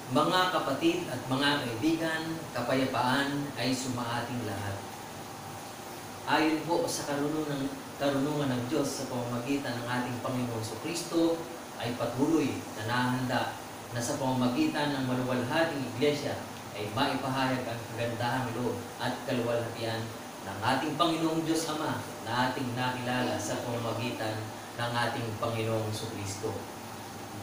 Mga kapatid at mga kaibigan, kapayapaan ay sumaating lahat. Ayon po sa karunungan ng Diyos sa pamamagitan ng ating Panginoong Kristo ay patuloy na nahanda na sa pamamagitan ng maluwalhating Iglesia ay maipahayag ang kagandahang loob at kaluwalhatian ng ating Panginoong Diyos Ama na ating nakilala sa pamamagitan ng ating Panginoong Kristo.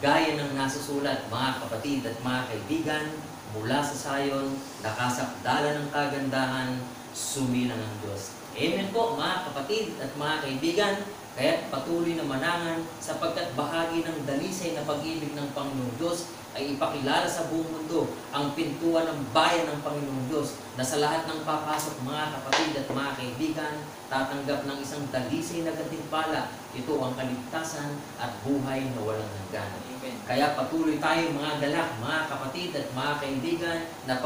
Gaya ng nasusulat, mga kapatid at mga kaibigan, mula sa sayon, nakasakdala ng kagandahan, sumilang ang Diyos. Amen po mga kapatid at mga kaibigan, kaya't patuloy na manangan sapagkat bahagi ng dalisay na pag-ibig ng Panginoong Diyos ay ipakilala sa buong mundo ang pintuan ng bayan ng Panginoong Diyos na sa lahat ng papasok mga kapatid at mga kaibigan, tatanggap ng isang dalisay na gantimpala. Ito ang kaligtasan at buhay na walang hanggan. Amen. Kaya patuloy tayo mga galak, mga kapatid at mga kaibigan na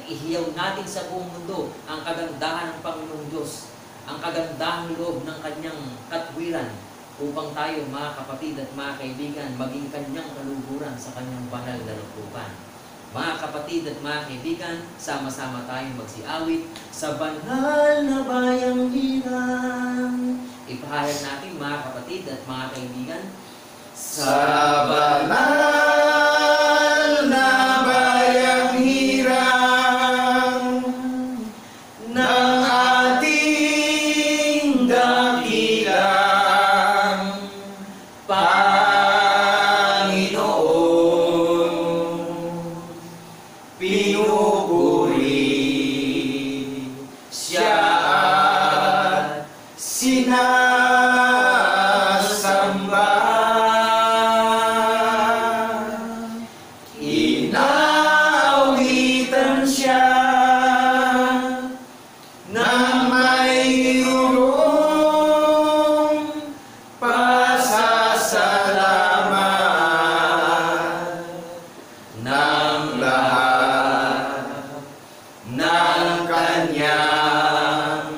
ihiyaw natin sa buong mundo ang kagandahan ng Panginoong Diyos, ang kagandahang loob ng kanyang katwiran upang tayo mga kapatid at mga kaibigan maging kanyang kaluguran sa kanyang banal na looban. Mga kapatid at mga kaibigan, sama-sama tayong magsiawit sa banal na bayang hirang. Ipahayag natin mga kapatid at mga kaibigan, sa banal na bayang hirang ng ating dakilang Panginoon, pinupuri siya at sinasamba. Inaawitan siya ng mayroong pasasalamat ng lahat ng kanyang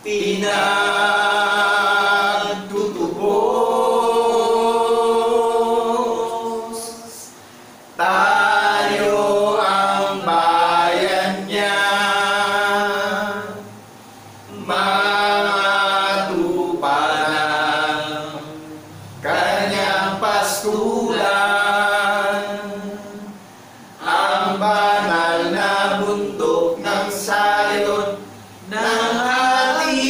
pinagtutubos. Tayo ang bayan niya, matupa ng kanyang pastulan, ang banal na bundok ng sayon ng ating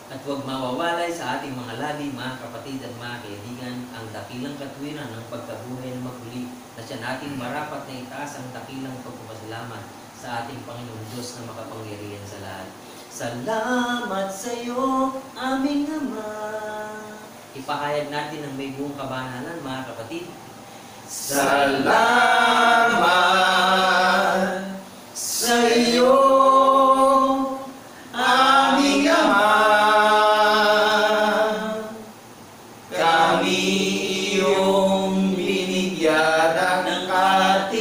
at huwag mawawalay sa ating mga labi, mga kapatid at mga kaibigan, ang dakilang katwiran ng pagkabuhay na maguli na siya nating marapat na itaas ang dakilang pagpapasalamat sa ating Panginoong Diyos na makapangyarihan sa lahat. Salamat sa iyo, aming Ama. Ipahayag natin ang may buong kabanalan, mga kapatid. salamat sa iyo, aming Ama. Kami iyong binigyan ng katiyakan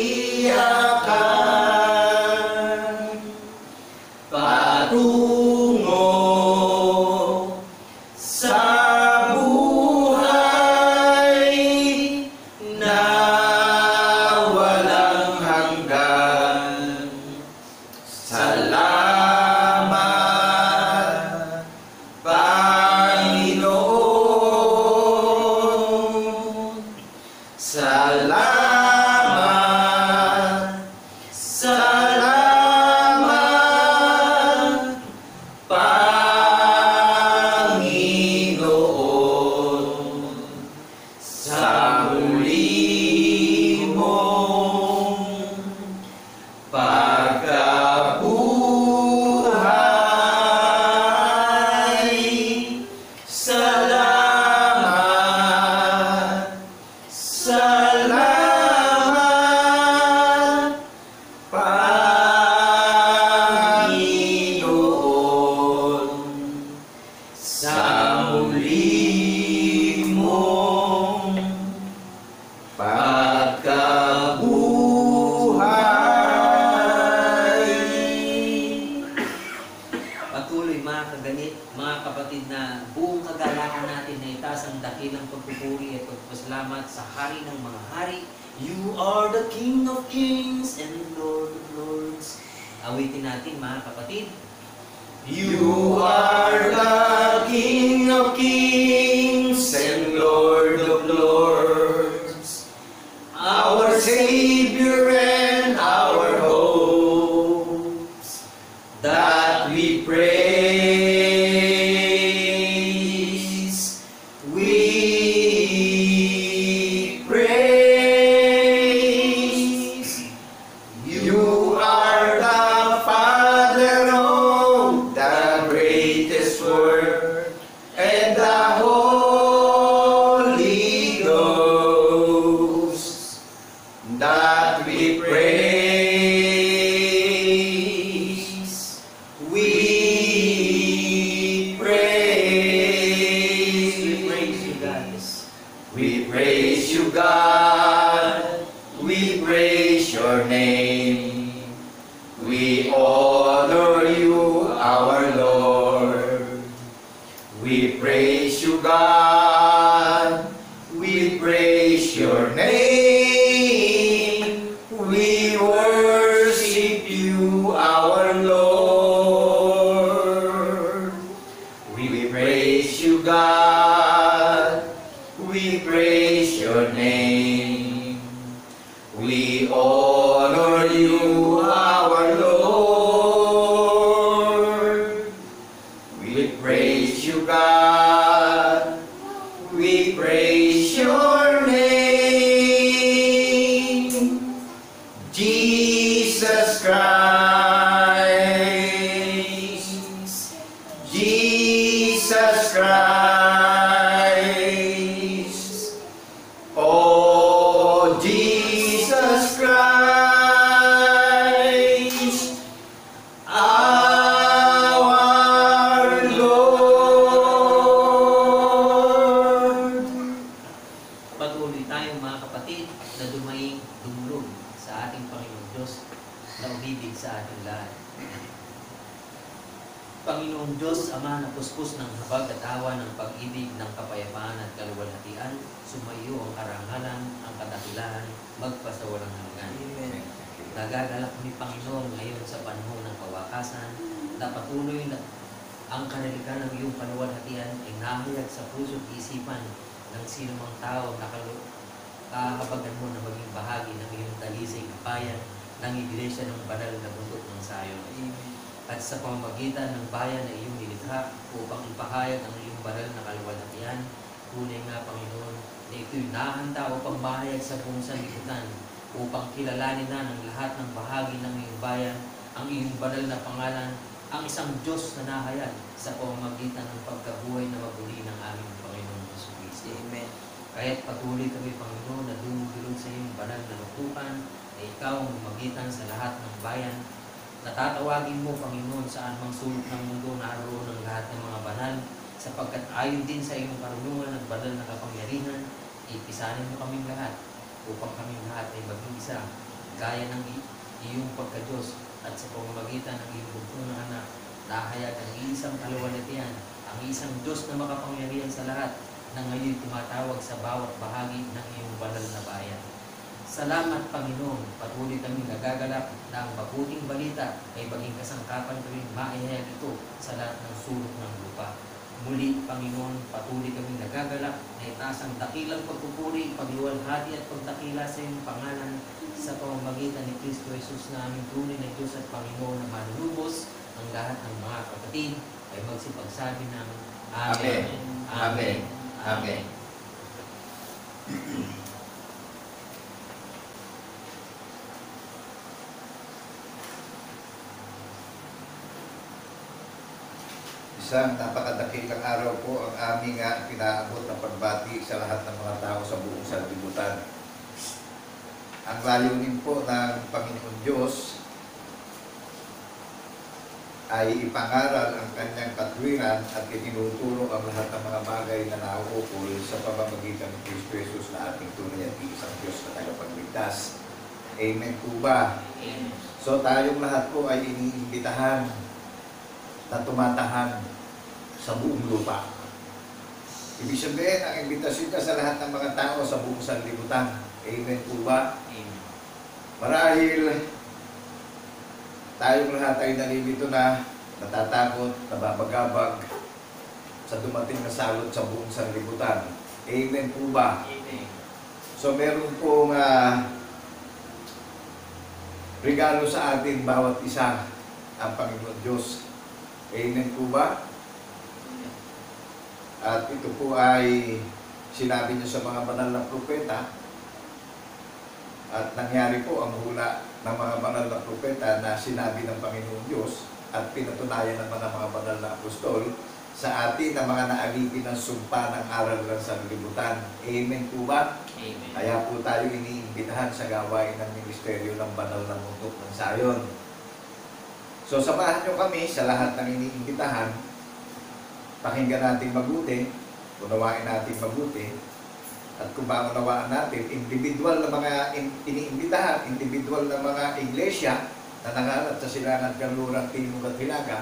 patungo sa buhay na walang hanggan. Salamat, Panginoon. Salamat, salamat, Panginoon, sa muli mong pagkabuhay. Salamat, salamat, Panginoon, sa muli mong pagkabuhay. buong kagalakan natin na itaas ang dakilang pagpupuri at pagpasalamat sa Hari ng mga hari. You are the King of Kings and Lord of Lords. Awitin natin mga kapatid. You are the King of Kings and Lord of Lords, our Savior and our hopes, that we praise, we praise. You are the Father of the greatest work, and the Holy Ghost, that we praise, we praise. We praise you, guys. We praise you, God. We praise your name. We honor you, our Lord. We praise you, God. We praise your name. We worship you, our Lord. We praise you, God. We praise your name. We honor you, our Lord. We praise you, God. We praise your name. Jesus Christ. Jesus Christ. Oh, Jesus Christ, our Lord. Patuloy tayong mga kapatid na dumulog sa ating Panginoong Diyos na umibig sa ating lahat. Panginoong Diyos, Ama na puspos ng habag at awa ng pag-ibig, ng kapayapaan at kaluwalhatian, sumayo ang karangalan, ang kadakilahan, magpasawalang hanggan. Amen. Nagagalak ni Panginoon ngayon sa panahon ng kawakasan, na patuloy na ang karalikan ng iyong kaluwalhatian ay nahayag sa puso at isipan ng sino mang tao na kahabagan mo na maging bahagi ng iyong dalisay na bayan ng Iglesia ng Banal na Bundok ng Sayon. At sa pamamagitan ng bayan na iyong nilikha upang ipahayag ang iyong banal na kaluwalhatian, tunay nga Panginoon na ito'y nahanda upang mahayag sa buong sanlibutan upang kilalanin na ng lahat ng bahagi ng iyong bayan ang iyong banal na pangalan, ang isang Diyos na nahayag sa pamamagitan ng pagkabuhay na mabuli ng aming Panginoon Jesucristo. Amen. Kaya't patuloy kami, Panginoon, na dumudulog sa iyong banal na lutukan na ikaw ang magitan sa lahat ng bayan. Natatawagin mo, Panginoon, saan mang sulok ng mundo naroon ng lahat ng mga banal, sapagkat ayon din sa iyong karunungan at banal na kapangyarihan, ipisanin mo kaming lahat, upang kaming lahat ay maging isa, gaya ng iyong pagka-Diyos, at sa pamamagitan ng iyong bugtong na anak, nahayag ang isang kaluwalhatian, ang isang Diyos na makapangyarihan sa lahat, na ngayon tumatawag sa bawat bahagi ng iyong banal na bayan. Salamat, Panginoon, patuloy kami nagagalak na ang mabuting balita ay maging kasangkapan kaming maihayag ito sa lahat ng sulok ng lupa. Muli, Panginoon, patuloy kami nagagalak na itaas ang dakilang pagpupuri, pagluwalhati at pagdakila sa iyong pangalan sa pamamagitan ni Kristo Jesus na aming tunay na Diyos at Panginoon na manunubos ang lahat ng mga kapatid ay magsipagsabi ng Amen. Amen. Amen. Isang napakadakilang araw po ang aming pinaabot na pagbati sa lahat ng mga tao sa buong sanlibutan. Ang layunin po ng Panginoon Diyos ay ipangaral ang kanyang katwiran at itinutulong ang lahat ng mga bagay na nauukol sa pamamagitan ng Kristo Jesus na ating tunay at isang Diyos na tagapagligtas. Amen po ba? Amen. So tayong lahat po ay iniimbitahan na tumatahan sa buong lupa. Ibig sabihin, ang imbitasyon ka sa lahat ng mga tao sa buong sanlibutan. Amen po ba? Amen. Marahil tayong lahat ay nalilito na, natatakot, nababagabag sa dumating na salot sa buong sanlibutan. Amen po ba? Amen. So meron pong regalo sa atin bawat isa ang Panginoon Diyos. Amen po ba? At ito po ay sinabi niya sa mga banal na propeta at nangyari po ang hula ng mga banal na propeta na sinabi ng Panginoon Diyos at pinatunayan naman ng mga banal na apostol sa atin na mga naalipin ng sumpa ng aral ng sanlibutan. Amen po ba? Amen. Kaya po tayo iniimbitahan sa gawain ng ministeryo ng banal na mundok ng Sayon. So samahan nyo kami sa lahat ng iniimbitahan. Pakinggan natin mabuti, unawain natin mabuti, at kung maunawaan natin, individual na mga iniimbitahan, individual na mga iglesia na nangalat sa silangan kanlurang Timog at Hilaga,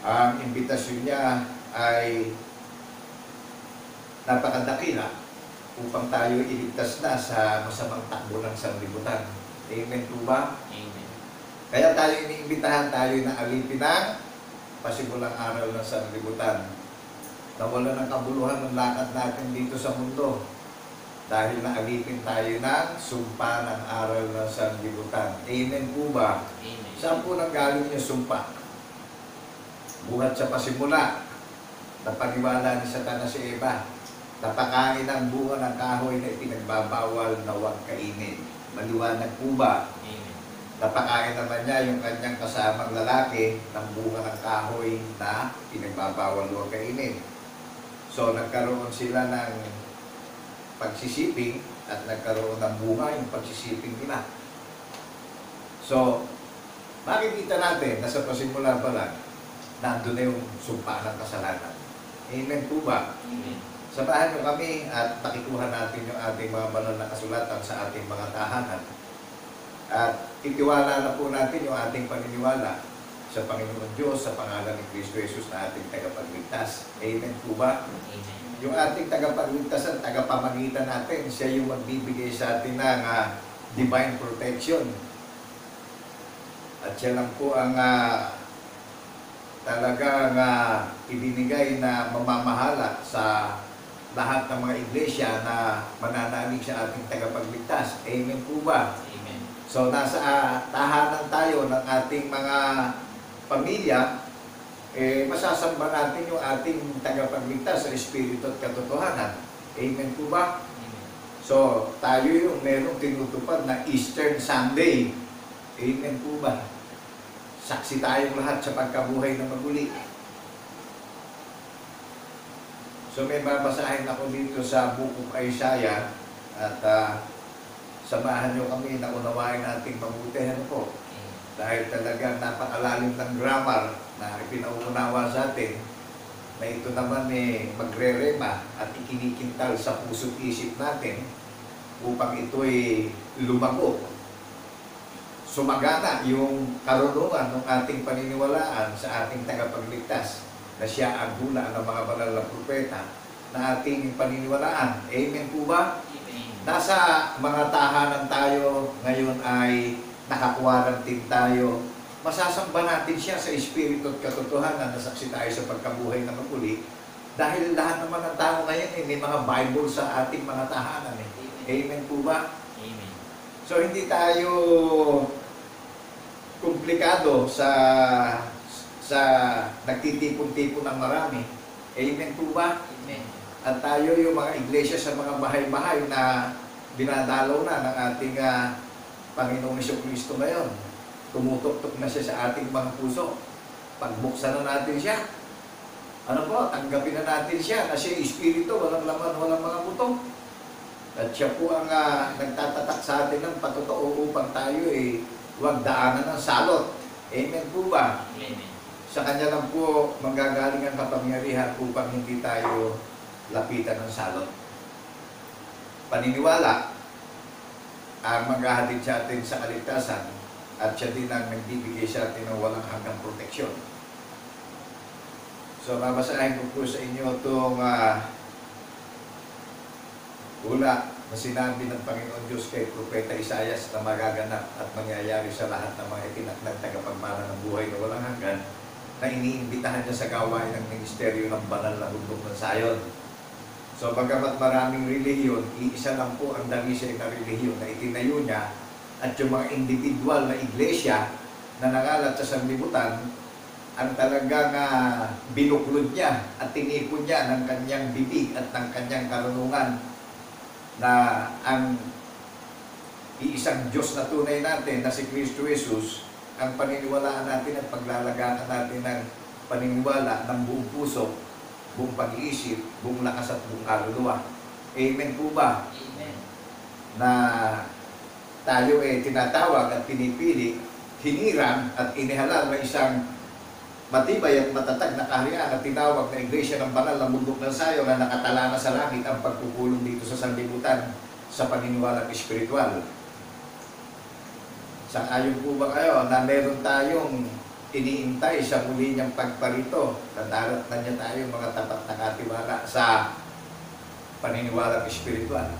ang imbitasyon niya ay napakadakila upang tayo iligtas na sa masamang takbo ng sanlibutan. Amen po ba? Amen. Kaya tayo iniimbitahan, tayo na alipin ng pasimulang araw ng sanlibutan. Nawala ng kabuluhan ng lakad natin dito sa mundo dahil naalipin tayo ng sumpa ng aral ng sanlibutan. Amen po ba? Amen. Saan po nanggaling yung sumpa? Buhat sa pasimula, napaniwala ni Satanas si Eva, napakain ang bunga ng kahoy na ipinagbabawal na huwag kainin. Maliwanag po ba? Amen. Napakain naman niya yung kanyang kasamang lalaki ng bunga ng kahoy na pinagbabawal na huwag kainin. So nagkaroon sila ng pagsisiping at nagkaroon ng bunga yung pagsisiping nila. So, makikita natin na sa pasimula pa lang, nandun na yung sumpa ng kasalanan. Amen po ba? Amen. Samahan nyo kami at pakikuha natin yung ating mga banal na kasulatan sa ating mga tahanan. At itiwala na po natin yung ating paniniwala sa Panginoon Diyos sa pangalan ni Kristo Jesus na ating tagapagligtas. Amen po ba? Amen. Yung ating tagapagligtas at tagapamagitan natin, siya yung magbibigay sa atin ng divine protection. At siya lang po ang talagang ibinigay na mamamahala sa lahat ng mga iglesia na mananalig sa ating tagapagligtas. Amen po ba? Amen. So nasa tahanan tayo ng ating mga pamilya, masasamba natin yung ating tagapagligtas sa Espiritu at katotohanan. Amen po ba? Amen. So tayo yung merong tinutupad na Eastern Sunday. Amen po ba? Saksi tayong lahat sa pagkabuhay na maguli. So may babasahin ako dito sa Book of Isaiah at samahan nyo kami na unawain nating mabuti. Ano po? Dahil talagang napakalalim ng grammar na ipinauunawa sa atin na ito naman magre-rema at ikinikintal sa puso't isip natin upang ito'y lumago. Sumagana yung karunungan ng ating paniniwalaan sa ating tagapagligtas na siya ang hula ng mga banal na propeta na ating paniniwalaan. Amen po ba? Amen. Nasa mga tahanan tayo ngayon ay naka-quarantine tayo. Masasamba natin siya sa Espiritu at katotohanan na saksi tayo sa pagkabuhay na maguli dahil lahat naman ng tao ngayon may mga Bible sa ating mga tahanan. Amen po ba? Amen. So hindi tayo komplikado sa nagtitipon-tipon ng marami. Amen po ba? Amen. At tayo yung mga iglesia sa mga bahay-bahay na dinadalaw na ng ating Panginoong Jesucristo ngayon. Tumutok-tok na siya sa ating mga puso. Pagbuksan na natin siya. Ano po? Tanggapin na natin siya na siya Espiritu, walang laman, walang mga buto. At siya po ang nagtatatak sa atin ng patotoo upang tayo huwag daanan ng salot. Amen po ba? Amen. Sa Kanya lang po manggagaling ang kapangyarihan upang hindi tayo lapitan ng salot. Paniniwala ang maghahatid sa atin sa kaligtasan at siya din ang nagbibigay sa atin ng walang hanggang proteksyon. So, babasahin ko po sa inyo itong ula na sinabi ng Panginoon Diyos kay Propeta Isaias na magaganap at mangyayari sa lahat ng mga itinakdang tagapagmana ng buhay na walang hanggan, na iniimbitahan niya sa gawain ng ministeryo ng banal na bundok ng Sayon. So, bagamat maraming relihiyon, iisa lang po ang dalisay na relihiyon na itinayo niya, at yung mga individual na iglesia na nangalat sa sanlibutan, ang talagang binuklod niya at tinipon niya ng kanyang bibig at ng kanyang karunungan na ang iisang Diyos na tunay natin na si Kristo Jesus, ang paniniwalaan natin at paglalagaan natin ng paniniwala ng buong puso, buong pag-iisip, buong lakas at buong kaluluwa. Amen po ba? Amen. Na tayo tinatawag at pinipili, hinirang at inihalal na isang matibay at matatag na kaharian at tinawag na Iglesia ng Banal na Bundok ng Sayon na nakatala na sa langit ang pagpupulong dito sa sanlibutan sa paniniwalang espiritual. Sang-ayon po ba kayo na meron tayong iniintay sa muli niyang pagparito na darat na niya tayo mga tapat na katiwala sa paniniwalang espiritual?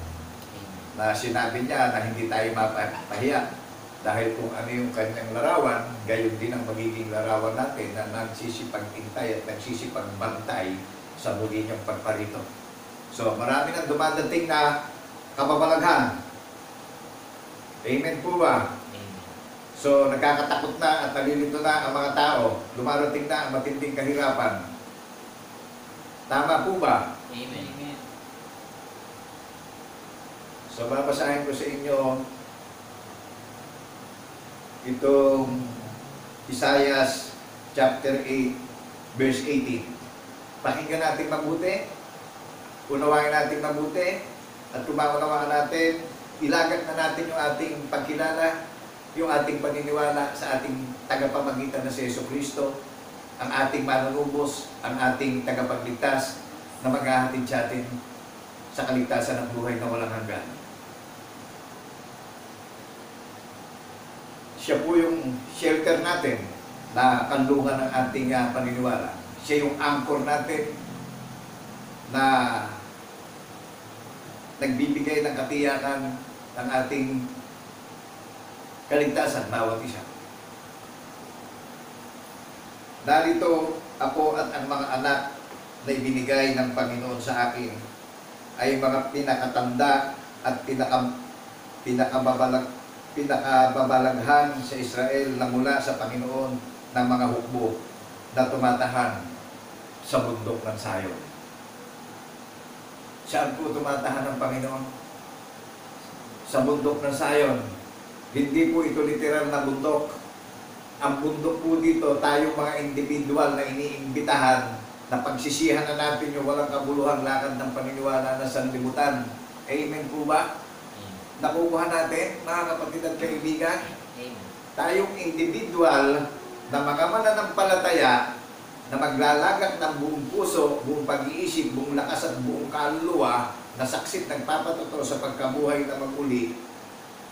Na sinabi niya na hindi tayo mapahiya dahil kung ano yung kanyang larawan, gayon din ang magiging larawan natin na nagsisipag-intay at nagsisipag-bantay sa muli niyang pagparito. So, marami nang dumadating na kababalaghan. Amen po ba? So, nagkakatakot na at nalilito na ang mga tao. Lumarating na ang matinding kahirapan. Tama po ba? Amen. So, babasahin ko sa inyo itong Isaiah chapter 8, verse 18. Pakinggan natin mabuti, unawain natin mabuti, at tumaunawaan natin, ilagak na natin yung ating pagkilala, yung ating paniniwala sa ating tagapamagitan na si Jesucristo, ang ating manunubos, ang ating tagapagligtas na maghahatid sa atin sa kaligtasan ng buhay na walang hanggan. Siya po yung shelter natin na kanlungan ng ating paniniwala. Siya yung anchor natin na nagbibigay ng katiyakan ng ating kaligtasan bawat isa. Narito ako at ang mga anak na ibinigay ng Panginoon sa akin ay mga pinakatanda at pinakababalaghan sa Israel na mula sa Panginoon ng mga hukbo na tumatahan sa bundok ng Sayon. Saan po tumatahan ng Panginoon? Sa bundok ng Sayon. Hindi po ito literal na bundok. Ang bundok po dito, tayong mga individual na iniimbitahan na pagsisihan na natin yung walang kabuluhang lakad ng paniniwala na sanlibutan. Amen po ba? Nakukuha natin, mga kapatid at kaibigan, tayong individual na mga mananampalataya na maglalagak ng buong puso, buong pag-iisip, buong lakas at buong kaluluwa na saksit nagpapatotoo sa pagkabuhay na maguli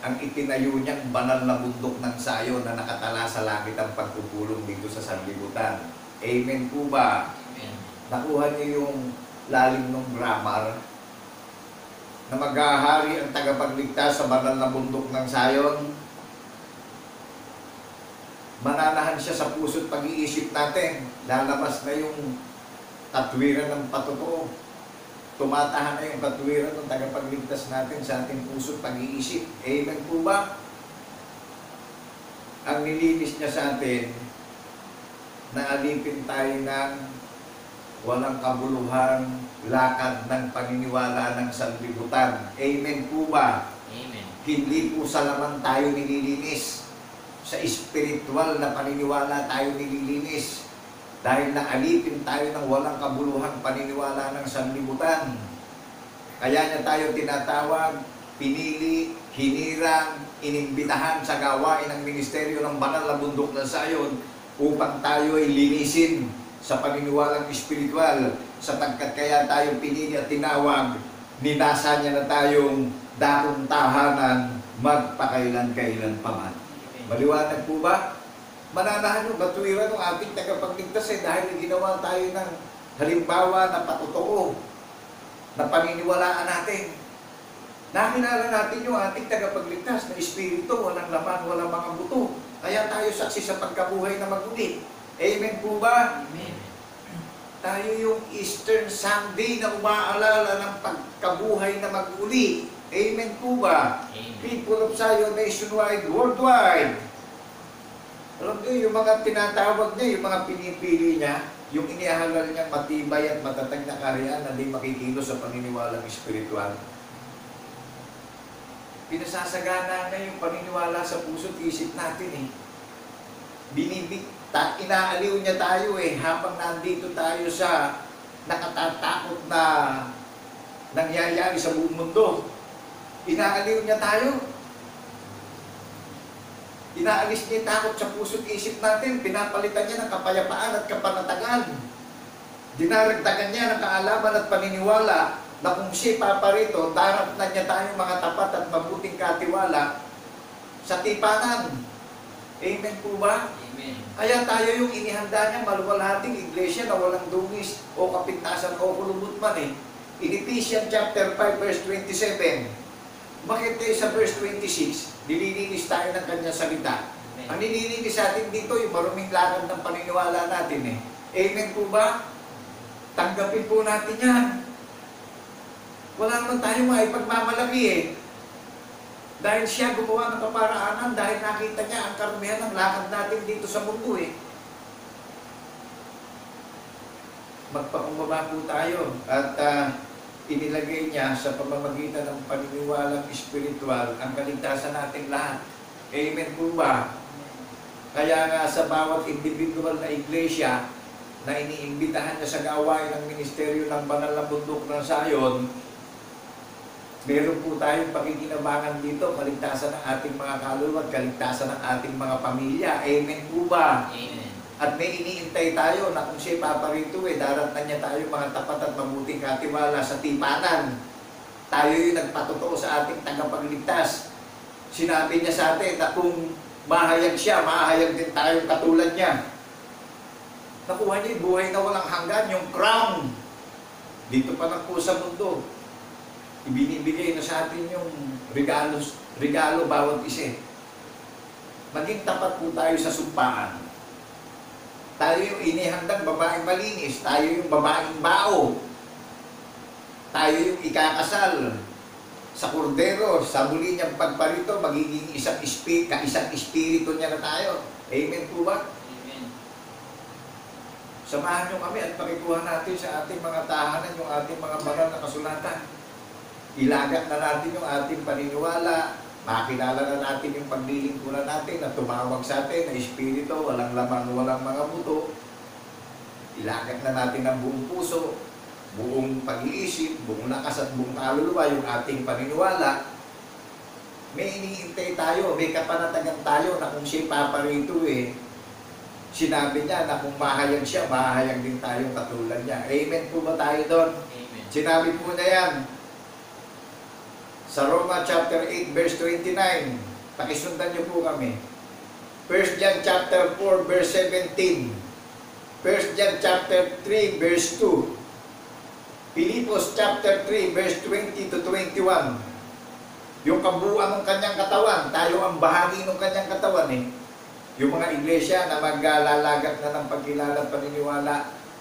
ang itinayo niyang banal na bundok ng Sayon na nakatala sa langit ang pagpupulong dito sa sanlibutan. Amen po ba? Amen. Nakuha niyo yung lalim ng grammar na maghahari ang tagapagligtas sa banal na bundok ng Sayon. Mananahan siya sa puso't pag-iisip natin. Lalabas na yung katwiran ng patotoo. Tumatahan na yung katwiran ng tagapagligtas natin sa ating puso't pag-iisip. Amen po ba? Ang nilinis niya sa atin na alipin tayo ng walang kabuluhan, lakad ng paniniwala ng sanlibutan. Amen po ba? Amen. Hindi po sa laman tayo nililinis. Sa espiritual na paniniwala tayo nililinis. Dahil naalipin tayo ng walang kabuluhang paniniwala ng sanlibutan. Kaya niya tayo tinatawag, pinili, hinirang, inimbitahan sa gawain ng ministeryo ng banal na bundok ng Sayon upang tayo ay linisin sa paniniwalang espiritual, sapagkat kaya tayo pinili at tinawag, ninasa niya na tayong dakong tahanan magpakailan-kailan pa man. Maliwanag po ba? mananahan yung katwiran ng ating tagapagligtas dahil ginawa tayo ng halimbawa na patotoo na paniniwalaan natin. Nakilala natin yung ating tagapagligtas na espiritu, walang laman, walang mga buto. Kaya tayo saksi sa pagkabuhay na maguli. Amen po ba? Amen. Tayo yung Eastern Sunday na umaalala ng pagkabuhay na maguli. Amen po ba? Amen. People of Zion, nationwide, worldwide. Alam niyo, yung mga tinatawag niya, yung mga pinipili niya, yung inihalal niyang matibay at matatag na kaharian na di makikilos sa paniniwalang espiritual. Pinasasagana na yung paniniwala sa puso't isip natin inaaliw niya tayo habang nandito tayo sa nakatatakot na nangyayari sa buong mundo. Inaaliw niya tayo. Inaalis niya yung takot sa puso't isip natin. Pinapalitan niya ng kapayapaan at kapanatagan. Dinaragdagan niya ng kaalaman at paniniwala na kung siya paparito, darap na niya tayong mga tapat at mabuting katiwala sa tipanan. Amen po ba? Amen. Kaya tayo yung inihanda niya, maluwalhating iglesia na walang dungis o kapintasan o kulubot man In Ephesians chapter 5 verse 27, bakit sa verse 26, nililinis tayo ng kanyang salita. Amen. Ang nililinis sa atin dito, yung maruming lakad ng paniniwala natin Amen po ba? Tanggapin po natin yan. Wala naman tayong maipagmamalaki Dahil siya gumawa ng kaparaanan, dahil nakita niya ang karumihan ng lakad natin dito sa mundo Magpakumbaba po tayo at inilagay niya sa pamamagitan ng paniniwalang espiritual ang kaligtasan nating lahat. Amen po ba? Kaya nga sa bawat individual na iglesia na iniimbitahan niya sa gawain ng ministeryo ng banal na bundok ng Zion, meron po tayong pakikinabangan dito, kaligtasan ng ating mga kaluluwa, kaligtasan ng ating mga pamilya. Amen po ba? Amen. At may iniintay tayo na kung siya paparito darat niya tayo mga tapat at mabuting katiwala sa tipanan. Tayo yung nagpatotoo sa ating tagapagligtas. Sinabi niya sa atin na kung mahayag siya, mahayag din tayong katulad niya. Nakuha niya yung buhay na walang hanggan, yung crown. Dito pa lang po sa mundo. Ibinibigay na sa atin yung regalo bawat isa. Maging tapat po tayo sa sumpaan. Tayo yung inihandang babaeng malinis. Tayo yung babaeng bao. Tayo yung ikakasal sa kordero. Sa muli niyang pagparito, magiging isang espiritu niya na tayo. Amen po ba? Amen. Samahan niyo kami at pakikuha natin sa ating mga tahanan yung ating mga banal na kasulatan. Ilagat na natin yung ating paniniwala. Makilala na natin yung paglilingkuran natin na tumawag sa atin na espiritu, walang laman, walang mga buto. Ilagat na natin ang buong puso, buong pag-iisip, buong lakas at buong kaluluwa yung ating paniniwala. May iniintay tayo, may kapanatagan tayo na kung siya paparito sinabi niya na kung mahayag siya, mahayag din tayong katulad niya. Amen po ba tayo doon? Amen. Sinabi po na yan sa Roma chapter 8 verse 29. Pakisundan niyo po kami. 1 John chapter 4 verse 17. 1 John chapter 3 verse 2. Pilipos chapter 3 verse 20 to 21. Yung kabuuan ng kanyang katawan, tayo ang bahagi ng kanyang katawan Yung mga iglesia na maglalagak na ng pagkilala at paniniwala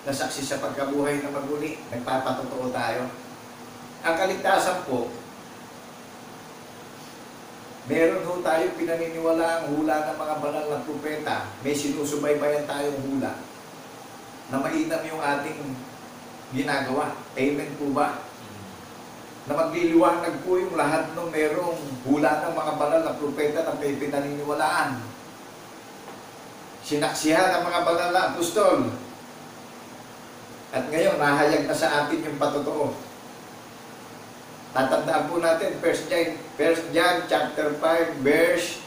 na saksi sa pagkabuhay na maguli, nagpapatotoo tayo. Ang kaligtasan po, meron ho tayo pinaniniwala ang hula ng mga banal na propeta. May sinusubaybayan tayong hula na mainam yung ating ginagawa. Amen po ba? Na magliliwanag po yung lahat ng merong hula ng mga banal na propeta na may pinaniniwalaan. Sinaksihan ang mga banal na apostol. At ngayon, nahayag na sa atin yung patotoo. Tatandaan po natin, 1 John chapter 5, verse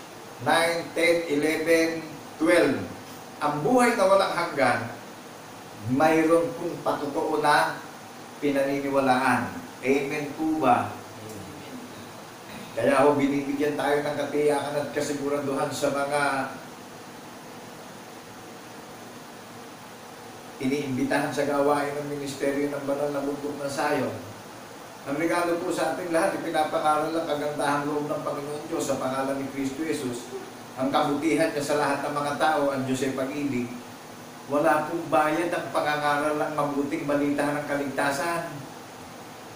9, 10, 11, 12. Ang buhay na walang hanggan, mayroon pong patotoo na pinaniniwalaan. Amen po ba? Amen. Kaya binibigyan tayo ng katiyakan at kasiguraduhan sa mga iniimbitahan sa gawain ng ministeryo ng banal na bundok ng Sayon. Ang regalo po sa ating lahat, ipinapangaral ang kagandahan loob ng Panginoon Diyos sa pangalan ni Kristo Jesus. Ang kabutihan niya sa lahat ng mga tao, ang Diyos ay pag-ibig. Wala pong bayad ang pangangaral ng mabuting balita ng kaligtasan.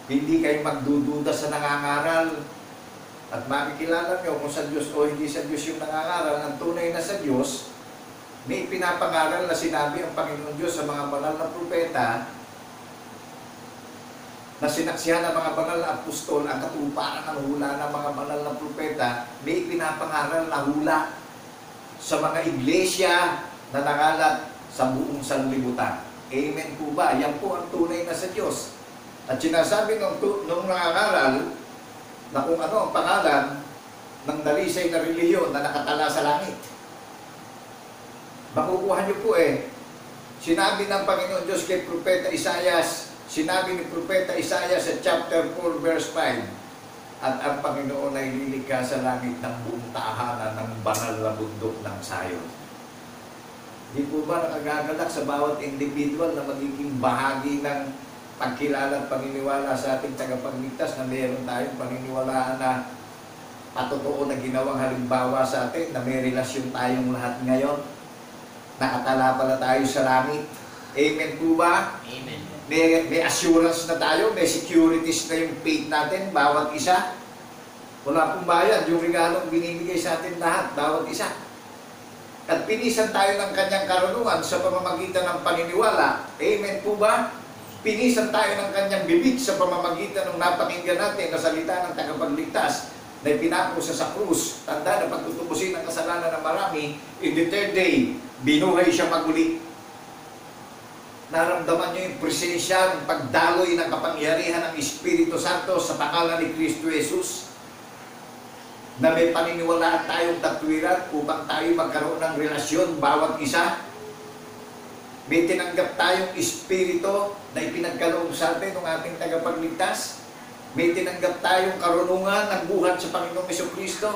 Hindi kayo magdududa sa nangangaral. At makikilala nyo kung sa Diyos o hindi sa Diyos yung nangangaral. Ang tunay na sa Diyos, may pinapangaral na sinabi ang Panginoon Diyos sa mga banal na propeta na sinaksihan ng mga banal na apostol, ang katuparan ng hula ng mga banal na propeta, may pinapangaral na hula sa mga iglesia na nangalat sa buong sanlibutan. Amen po ba? Yan po ang tunay na sa Diyos. At sinasabi nung nangangaral na kung ano ang pangalan ng dalisay na relihiyon na nakatala sa langit. Makukuha niyo po sinabi ng Panginoon Diyos kay Propeta Isaias, sinabi ni Propeta Isaias sa chapter 4 verse 5, at ang Panginoon ay lilikha sa langit ng buong tahanan ng banal na bundok ng Sayon. Di po ba nakagagalak sa bawat individual na magiging bahagi ng pagkilala at paniniwala sa ating tagapagligtas na meron tayong paniniwalaan na patotoo na ginawang halimbawa sa atin, na may relasyon tayong lahat ngayon, nakatala pala tayo sa langit. Amen po ba? Amen. May assurance na tayo, may securities na yung faith natin, bawat isa. Wala pong bayad, yung regalong binibigay sa atin lahat, bawat isa. At pinisan tayo ng kanyang karunungan sa pamamagitan ng paniniwala. Amen po ba? Pinisan tayo ng kanyang bibig sa pamamagitan ng napakinggan natin na salita ng tagapagligtas na ipinakusa sa krus. Tanda na pagtutubusin ang kasalanan ng marami, in the third day, binuhay siya maguli. Naramdaman niyo yung presensya, yung pagdaloy ng kapangyarihan ng Espiritu Santo sa pangalan ni Kristo Jesus, na may paniniwalaan tayong tatwiran upang tayo magkaroon ng relasyon bawat isa. May tinanggap tayong Espiritu na ipinagkaloob sa atin ng ating tagapagligtas. May tinanggap tayong karunungan ng buhat sa Panginoong Jesucristo,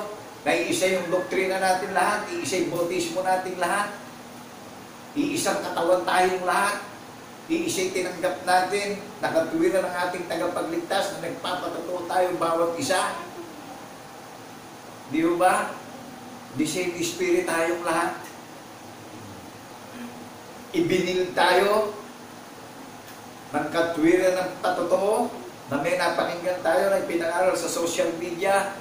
na iisa yung doktrina natin lahat, iisa yung bautismo natin lahat, iisang katawan tayong lahat, iisa'y tinanggap natin, nakatwiran ng ating tagapagligtas na nagpapatotoo tayo bawat isa. Di ba? The same Spirit tayong lahat. Ibinil tayo ng katwiran ng patotoo na may napakinggan tayo na ipinangaral sa social media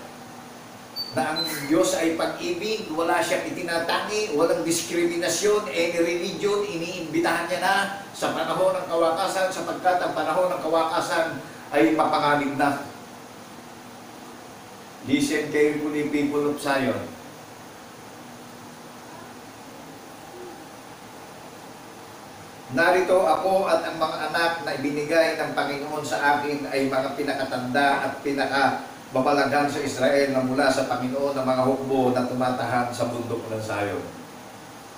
na ang Diyos ay pag-ibig, wala siyang itinatangi, walang diskriminasyon, any religion, iniimbitahan niya na sa panahon ng kawakasan, sapagkat ang panahon ng kawakasan ay mapanganib na. Listen carefully, people of Zion. Narito ako at ang mga anak na ibinigay ng Panginoon sa akin ay mga pinakatanda at pinakababalaghan sa Israel na mula sa Panginoon ng mga hukbo na tumatahan sa bundok ng Sayon.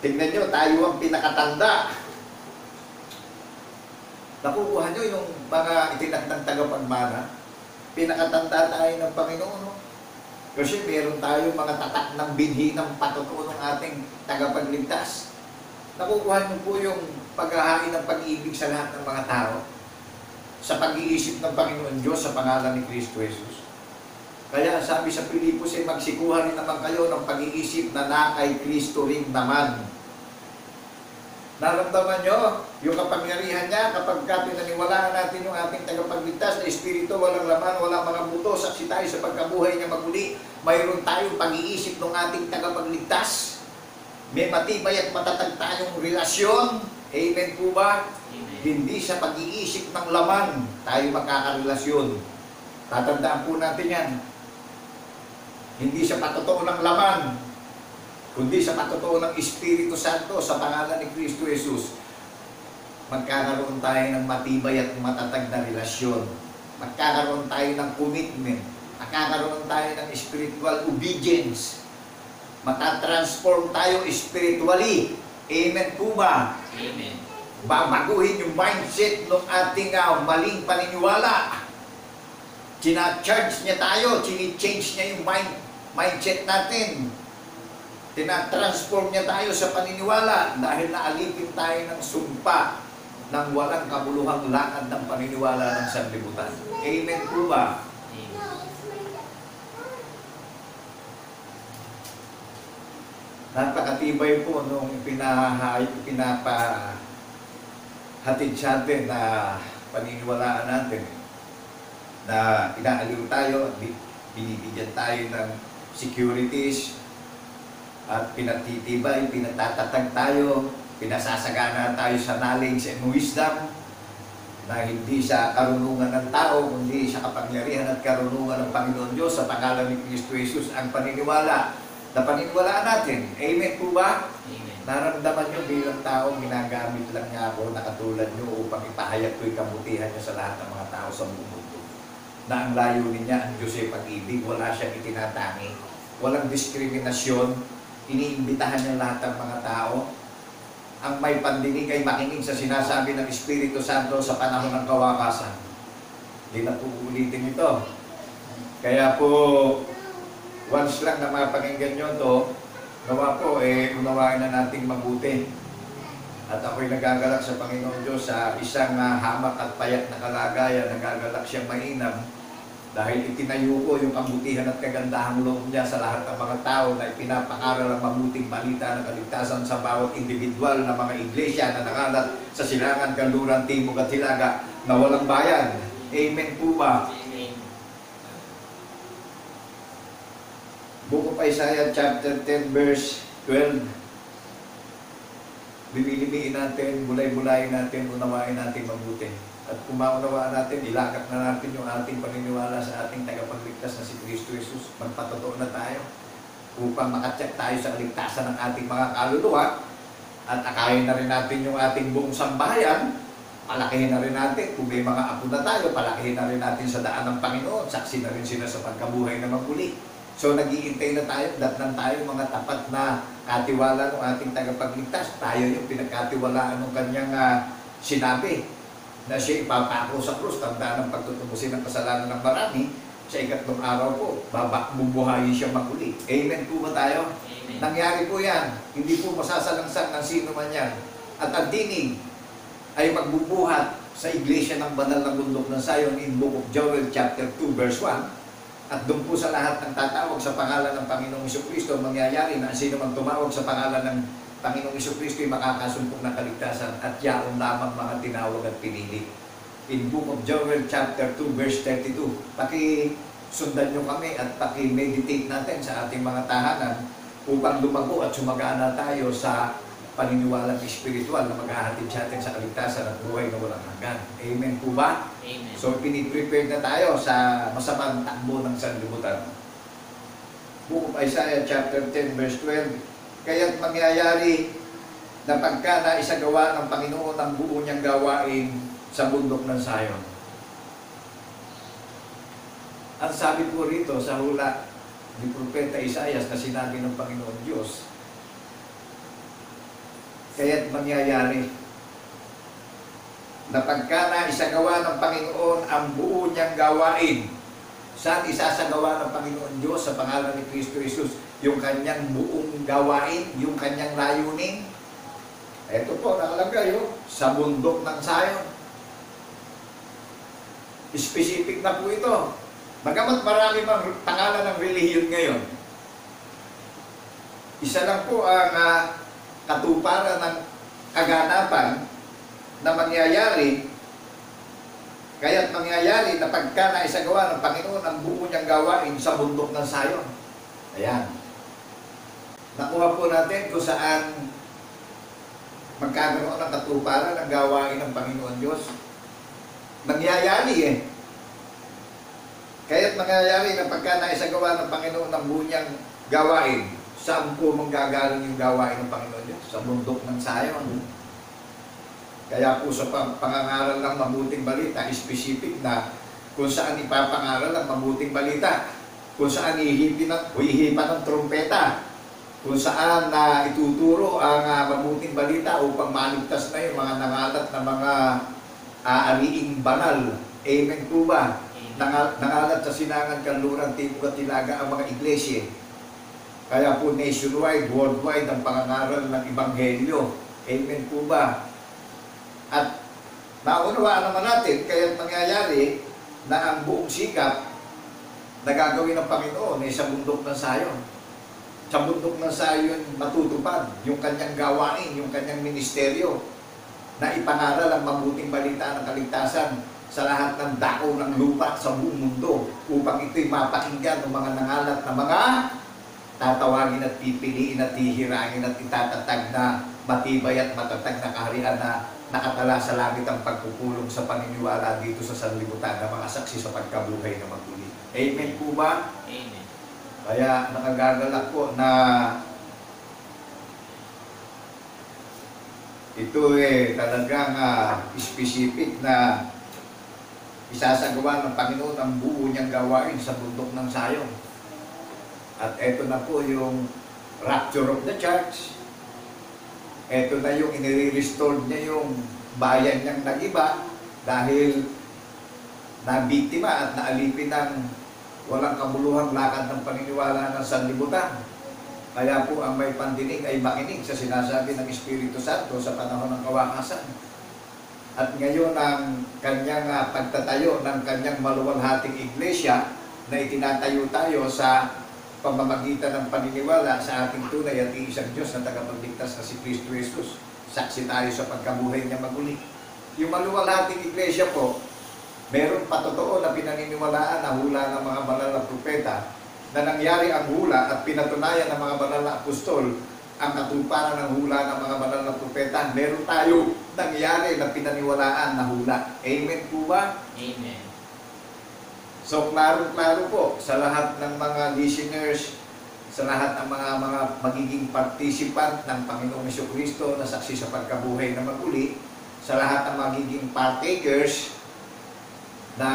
Tingnan nyo, tayo ang pinakatanda. Nakukuha nyo yung mga itinakdang tagapagmana. Pinakatanda tayo ng Panginoon. No? Kasi meron tayo mga tatak ng binhi ng patotoo ng ating tagapagligtas. Nakukuha nyo po yung paghahain ng pag-ibig sa lahat ng mga tao sa pag-iisip ng Panginoon Diyos sa pangalan ni Kristo Jesus. Kaya sabi sa Pilipos ay magsikuhan rin naman kayo ng pag-iisip na kay Kristo rin naman. Naramdaman nyo yung kapangyarihan niya kapag pinaniwalaan natin yung ating tagapagligtas na Espiritu, walang laman, walang mga buto, saksi tayo sa pagkabuhay niya maguli. Mayroon tayong pag-iisip ng ating tagapagligtas. May matibay at matatag tayong relasyon. Amen po ba? Amen. Hindi sa pag-iisip ng laman tayo magkakarelasyon. Tatandaan po natin yan. Hindi sa patotoo ng laman, kundi sa patotoo ng Espiritu Santo sa pangalan ni Kristo Jesus. Magkakaroon tayo ng matibay at matatag na relasyon. Magkakaroon tayo ng commitment. Magkakaroon tayo ng spiritual obedience. Matatransform tayo spiritually. Amen po ba? Amen. Babaguhin yung mindset ng ating maling paniniwala. Tina-charge niya tayo, chini-change niya yung mindset natin. Tina-transform niya tayo sa paniniwala dahil naalipin tayo ng sumpa ng walang kabuluhang lakad ng paniniwala ng sanlibutan. Amen po ba? Napakatibay po nung pinapahatid sa atin na paniniwalaan natin na inaaliw tayo, binibigyan tayo ng securities at pinatitibay, pinatatatag tayo, pinasasagana tayo sa knowledge and wisdom na hindi sa karunungan ng tao, kundi sa kapangyarihan at karunungan ng Panginoon Diyos sa pangalan ni Kristo Jesus ang paniniwala na paniniwalaan natin. Amen po ba? Amen. Naramdaman nyo bilang tao, ginagamit lang niya ako na katulad nyo upang ipahayag ko'y kabutihan niya sa lahat ng mga tao sa buong mundo. Na ang layunin niya, ang Diyos ay pag-ibig, wala siyang itinatangi, walang diskriminasyon, iniimbitahan niya lahat ng mga tao. Ang may pandinig ay makinig sa sinasabi ng Espiritu Santo sa panahon ng kawakasan. Hindi na po ulitin ito. Kaya po, once lang na mapakinggan nyo ito, nawa po, unawain na nating mabuti. At ako'y nagagalak sa Panginoon Diyos sa isang hamak at payak na kalagayan, nagagalak siyang mainam dahil itinayo ko yung kabutihan at kagandahang loob niya sa lahat ng mga tao na ipinapangaral ang mabuting balita ng kaligtasan sa bawat individual na mga iglesia na nakalat sa Silangan, Kanluran, Timog at Hilaga na walang bayan. Amen po ba? Amen. Book of Isaiah chapter 10 verse 12. Bimilimiin natin, bulay-bulayin natin, unawain natin mabuti. At kung maunawaan natin, ilagak na natin yung ating paniniwala sa ating tagapagligtas na si Kristo Jesus. Magpatotoo na tayo upang makatsak tayo sa kaligtasan ng ating mga kaluluwa at akayin na rin natin yung ating buong sambahayan. Palakihin na rin natin. Kung may mga apo na tayo, palakihin na rin natin sa daan ng Panginoon. Saksi na rin sila sa pagkabuhay na maguli. So nag-iintay na tayo, datnan tayo mga tapat na katiwala ng ating tagapagligtas. Tayo yung pinagkatiwalaan ng kanyang sinabi na siya ipapako sa krus, tandaan ng pagtutubusin ng kasalanan ng marami. Sa ikatlong araw po, bubuhayin siya maguli. Amen po ba tayo? Amen. Nangyari po yan. Hindi po masasalangsang ng sino man yan. At ang tinig ay magbubuhat sa iglesia ng banal na bundok ng Zion in Book of Joel chapter 2 verse 1. At doon po sa lahat ng tatawag sa pangalan ng Panginoong Jesucristo, mangyayari na sino man tumawag sa pangalan ng Panginoong Jesucristo ay makakasumpong ng kaligtasan at yaon lamang mga tinawag at pinili. In Book of Joel chapter 2 verse 32, pakisundan nyo kami at paki-meditate natin sa ating mga tahanan upang lumago at sumagana tayo sa paniniwalang espiritual na maghahatid sa atin sa kaligtasan at buhay na walang hanggan. Amen po ba? Amen. So, piniprepare na tayo sa masamang takbo ng sanlibutan. Book of Isaiah chapter 10 verse 12, kaya't mangyayari na pagka naisagawa ng Panginoon ang buo niyang gawain sa bundok ng Zion. Ang sabi po rito sa hula ni Propeta Isaias na sinabi ng Panginoon Diyos, kaya't mangyayari na pagka naisagawa ng Panginoon ang buo niyang gawain. Saan isasagawa ng Panginoon Diyos sa pangalan ni Kristo Jesus yung kanyang buong gawain, yung kanyang layunin? Ito po, nakalagay sa bundok ng Zion. Specific na po ito. Bagamat marami mang pangalan ng relihiyon ngayon, isa lang po ang katuparan ng kaganapan na mangyayari. Kaya't mangyayari na pagka naisagawa ng Panginoon ang buo niyang gawain sa bundok ng Zion. Ayan. Nakuha po natin kung saan magkakaroon ng katuparan ng gawain ng Panginoon Diyos. Mangyayari Kaya't mangyayari na pagka naisagawa ng Panginoon ang buo niyang gawain, saan po manggagaling yung gawain ng Panginoon Diyos? Sa bundok ng Zion. Kaya po sa pangangaral ng mabuting balita, specific na kung saan ipapangaral ang mabuting balita, kung saan ihipan ng trumpeta, kung saan ituturo ang mabuting balita upang maligtas na yung mga nangalat na mga aariing banal. Amen po ba? Nangalat sa Silangan, Kanluran, Timog at Hilaga ang mga iglesia. Kaya po nationwide, worldwide ang pangangaral ng Ebanghelyo. Amen po ba? At Naunawaan naman natin, kaya mangyayari na ang buong sikap na gagawin ng Panginoon ay sa bundok ng Sayon. Sa bundok ng Sayon matutupad yung kanyang gawain, yung kanyang ministeryo na ipangaral ang mabuting balita ng kaligtasan sa lahat ng dako ng lupa sa buong mundo upang ito'y mapakinggan ng mga nangalat na mga tatawagin at pipiliin at hihirangin at itatatag na matibay at matatag na kaharian na nakatala sa langit ang pagpupulong sa paniniwala dito sa sanlibutan ng mga saksi sa pagkabuhay na maguli. Amen po ba? Amen. Kaya nakagagalak po na ito talagang specific na isasagawa ng Panginoon ang buo niyang gawain sa bundok ng Sayon. At eto na po yung rapture of the church. Eto na yung inire-restore niya yung bayan niyang nag-iba dahil nabiktima at naalipin ng walang kabuluhang lakad ng paniniwala ng sanlibutan. Kaya po ang may pandinig ay makinig sa sinasabi ng Espiritu Santo sa panahon ng kawakasan. At ngayon ang kanyang pagtatayo ng kanyang maluwalhating iglesia na itinatayo tayo sa pamamagitan ng paniniwala sa ating tunay at iisang Diyos na tagapagligtas na si Kristo Jesus. Saksi tayo sa pagkabuhay niya maguli. Yung maluwalhating iglesia po, meron patotoo na pinaniniwalaan na hula ng mga banal na propeta na nangyari ang hula at pinatunayan ng mga banal na apostol ang katuparan ng hula ng mga banal na propeta. Meron tayo nangyari na pinaniwalaan na hula. Amen po ba? Amen. So, klaro po sa lahat ng mga listeners, sa lahat ng mga magiging participant ng Panginoong Jesucristo na saksi sa pagkabuhay na maguli, sa lahat ng magiging partakers na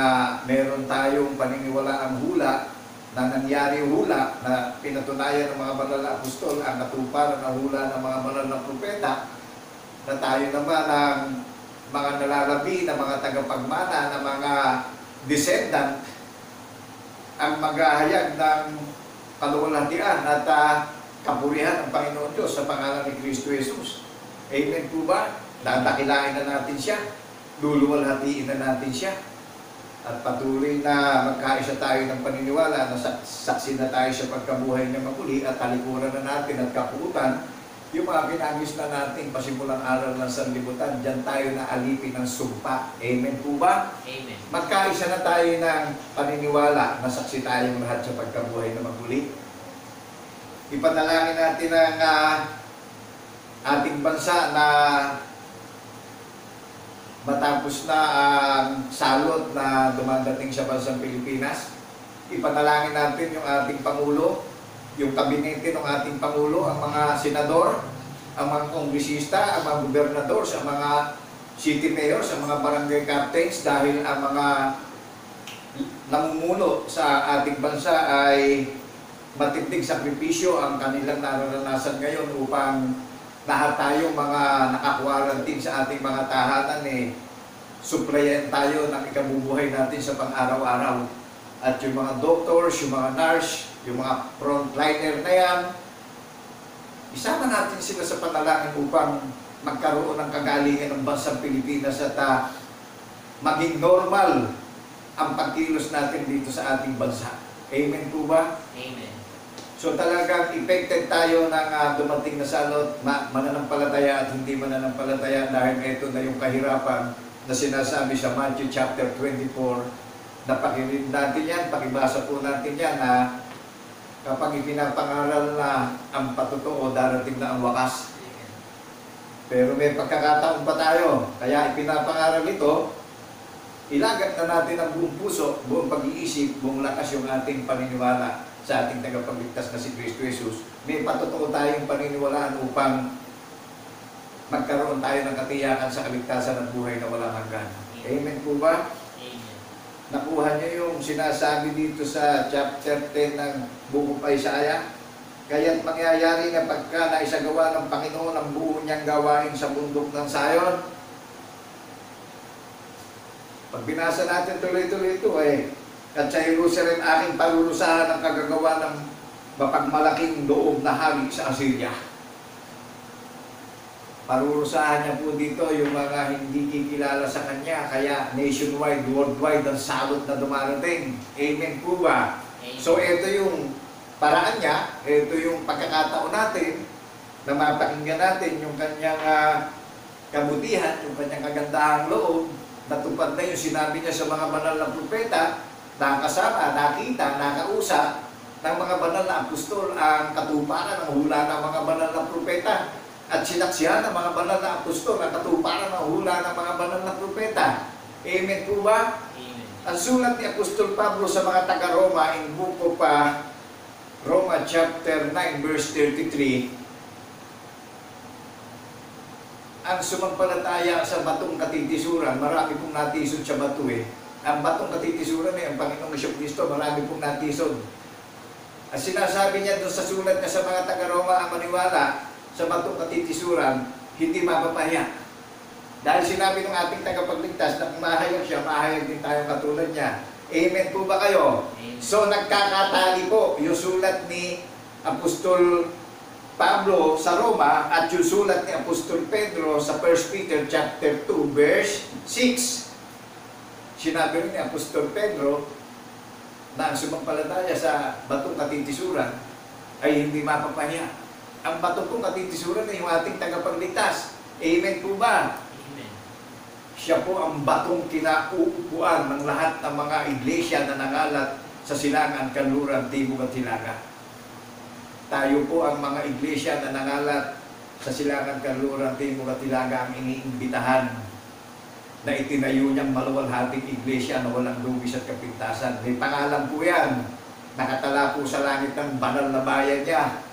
meron tayong paniniwalaang hula, na nangyari hula, na pinatunayan ng mga banal na apostol ang katuparan ng hula ng mga banal na propeta, na tayo naman ang mga nalalabi na mga tagapagmana na mga descendant ang maghahayag ng kaluwalhatian at kapurihan ng Panginoon Diyos sa pangalan ni Kristo Jesus. Amen po ba? Dadakilain na natin siya, luluwalhatiin na natin siya, at patuloy na magkaisa tayo ng paniniwala na saksi na tayo sa pagkabuhay na maguli at talikuran na natin at kapuutan yung mga pinagis na nating pasimulang aral ng sanlibutan. Diyan tayo na alipin ng sumpa. Amen po ba? Amen. Magkaisa na tayo ng paniniwala na saksi tayong lahat sa pagkabuhay na maguli. Ipanalangin natin ang ating bansa na matapos na ang salot na dumadating sa bansang Pilipinas. Ipanalangin natin yung ating Pangulo, yung kabinete ng ating Pangulo, ang mga senador, ang mga kongresista, ang mga gobernador, ang mga city mayors, ang mga barangay captains, dahil ang mga namumuno sa ating bansa ay matinding sakripisyo ang kanilang nararanasan ngayon upang lahat tayong mga naka-quarantine sa ating mga tahanan suplayan tayo ng ikabubuhay natin sa pang-araw-araw. At yung mga doctors, yung mga nurse, yung mga frontliner na yan, isama natin sila sa panalangin upang magkaroon ng kagalingan ng bansang Pilipinas at maging normal ang pagkilos natin dito sa ating bansa. Amen po ba? Amen. So talagang affected tayo ng dumating na salot, mananampalataya at hindi mananampalataya, dahil ito na yung kahirapan na sinasabi sa Matthew chapter 24. Napakinig natin yan, pakibasa po natin yan na kapag ipinapangaral na ang patotoo, darating na ang wakas. Pero may pagkakataon pa tayo, kaya ipinapangaral ito, ilagak na natin ang buong puso, buong pag-iisip, buong lakas yung ating paniniwala sa ating tagapagligtas na si Kristo Jesus. May patotoo tayong paniniwalaan upang magkaroon tayo ng katiyakan sa kaligtasan at buhay na walang hanggan. Amen po ba? Amen. Nakuha niyo yung sinasabi dito sa chapter 10 ng buong Isaiah. Kaya't mangyayari na pagka naisagawa ng Panginoon ang buo niyang gawain sa bundok ng Sayon. Pag binasa natin tuloy-tuloy ito at sa Jerusalem aking palulusahan ang kagagawa ng mapagmalaking loob na hari sa Assyria. Parurusahan niya po dito yung mga hindi kikilala sa Kanya, kaya nationwide, worldwide, ang salot na dumarating. Amen po ba? Amen. So ito yung paraan niya, ito yung pagkakataon natin na mapakinggan natin yung Kanyang kabutihan, yung Kanyang kagandahang loob, natupad na yung sinabi niya sa mga banal na propeta, nakasama, nakita, nakausap ng mga banal na apostol ang katuparan ng hula ng mga banal na propeta. At sinaksihan ng mga banal na apostol ang katuparan ng hula ng mga banal na propeta. Amen po ba? Amen. Ang sulat ni Apostol Pablo sa mga taga-Roma in book of Roma chapter 9 verse 33, ang sumampalataya sa batong katitisuran, marami pong natisod sa bato eh. Ang batong katitisuran ang Panginoong Kristo, marami pong natisod. At sinasabi niya doon sa sulat niya sa mga taga-Roma, ang maniwala sa batong katitisuran, hindi mapapahiya. Dahil sinabi ng ating tagapagligtas na kung mahayag siya, mahayag din tayo katulad niya. Amen po ba kayo? Amen. So nagkakatali po yung sulat ni Apostol Pablo sa Roma at yung sulat ni Apostol Pedro sa 1 Peter chapter 2 verse 6. Sinabi rin ni Apostol Pedro na ang sumampalataya sa batong katitisuran ay hindi mapapahiya. Ang bato pong katitisuran ay yung ating tagapagligtas. Amen po ba? Amen. Siya po ang batong kinauupuan ng lahat ng mga iglesia na nangalat sa silangan, kanluran, timog at hilaga. Tayo po ang mga iglesia na nangalat sa silangan, kanluran, timog at hilaga ang iniimbitahan na itinayo niyang maluwalhating iglesia na walang lubis at kapintasan. May pangalan po yan. Nakatala po sa langit ng banal na bayan niya.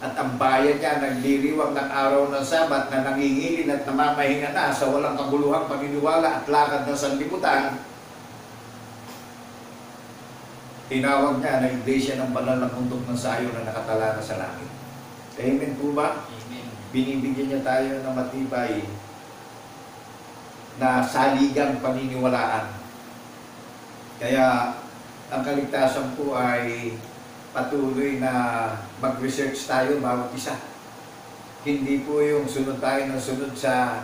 At ang bayan niya nagliriwang ng araw ng Sabat na nangingilin at namamahinga na sa walang kaguluhang paniniwala at lakad ng sanlibutan. Tinawag niya na iglesia ng banal na bundok ng sayo na nakatala na sa langit. Amen po ba? Amen. Binibigyan niya tayo ng matibay na saligang paniniwalaan. Kaya ang kaligtasan po ay patuloy na mag-research tayo bawat isa. Hindi po yung sunod tayo ng sunod sa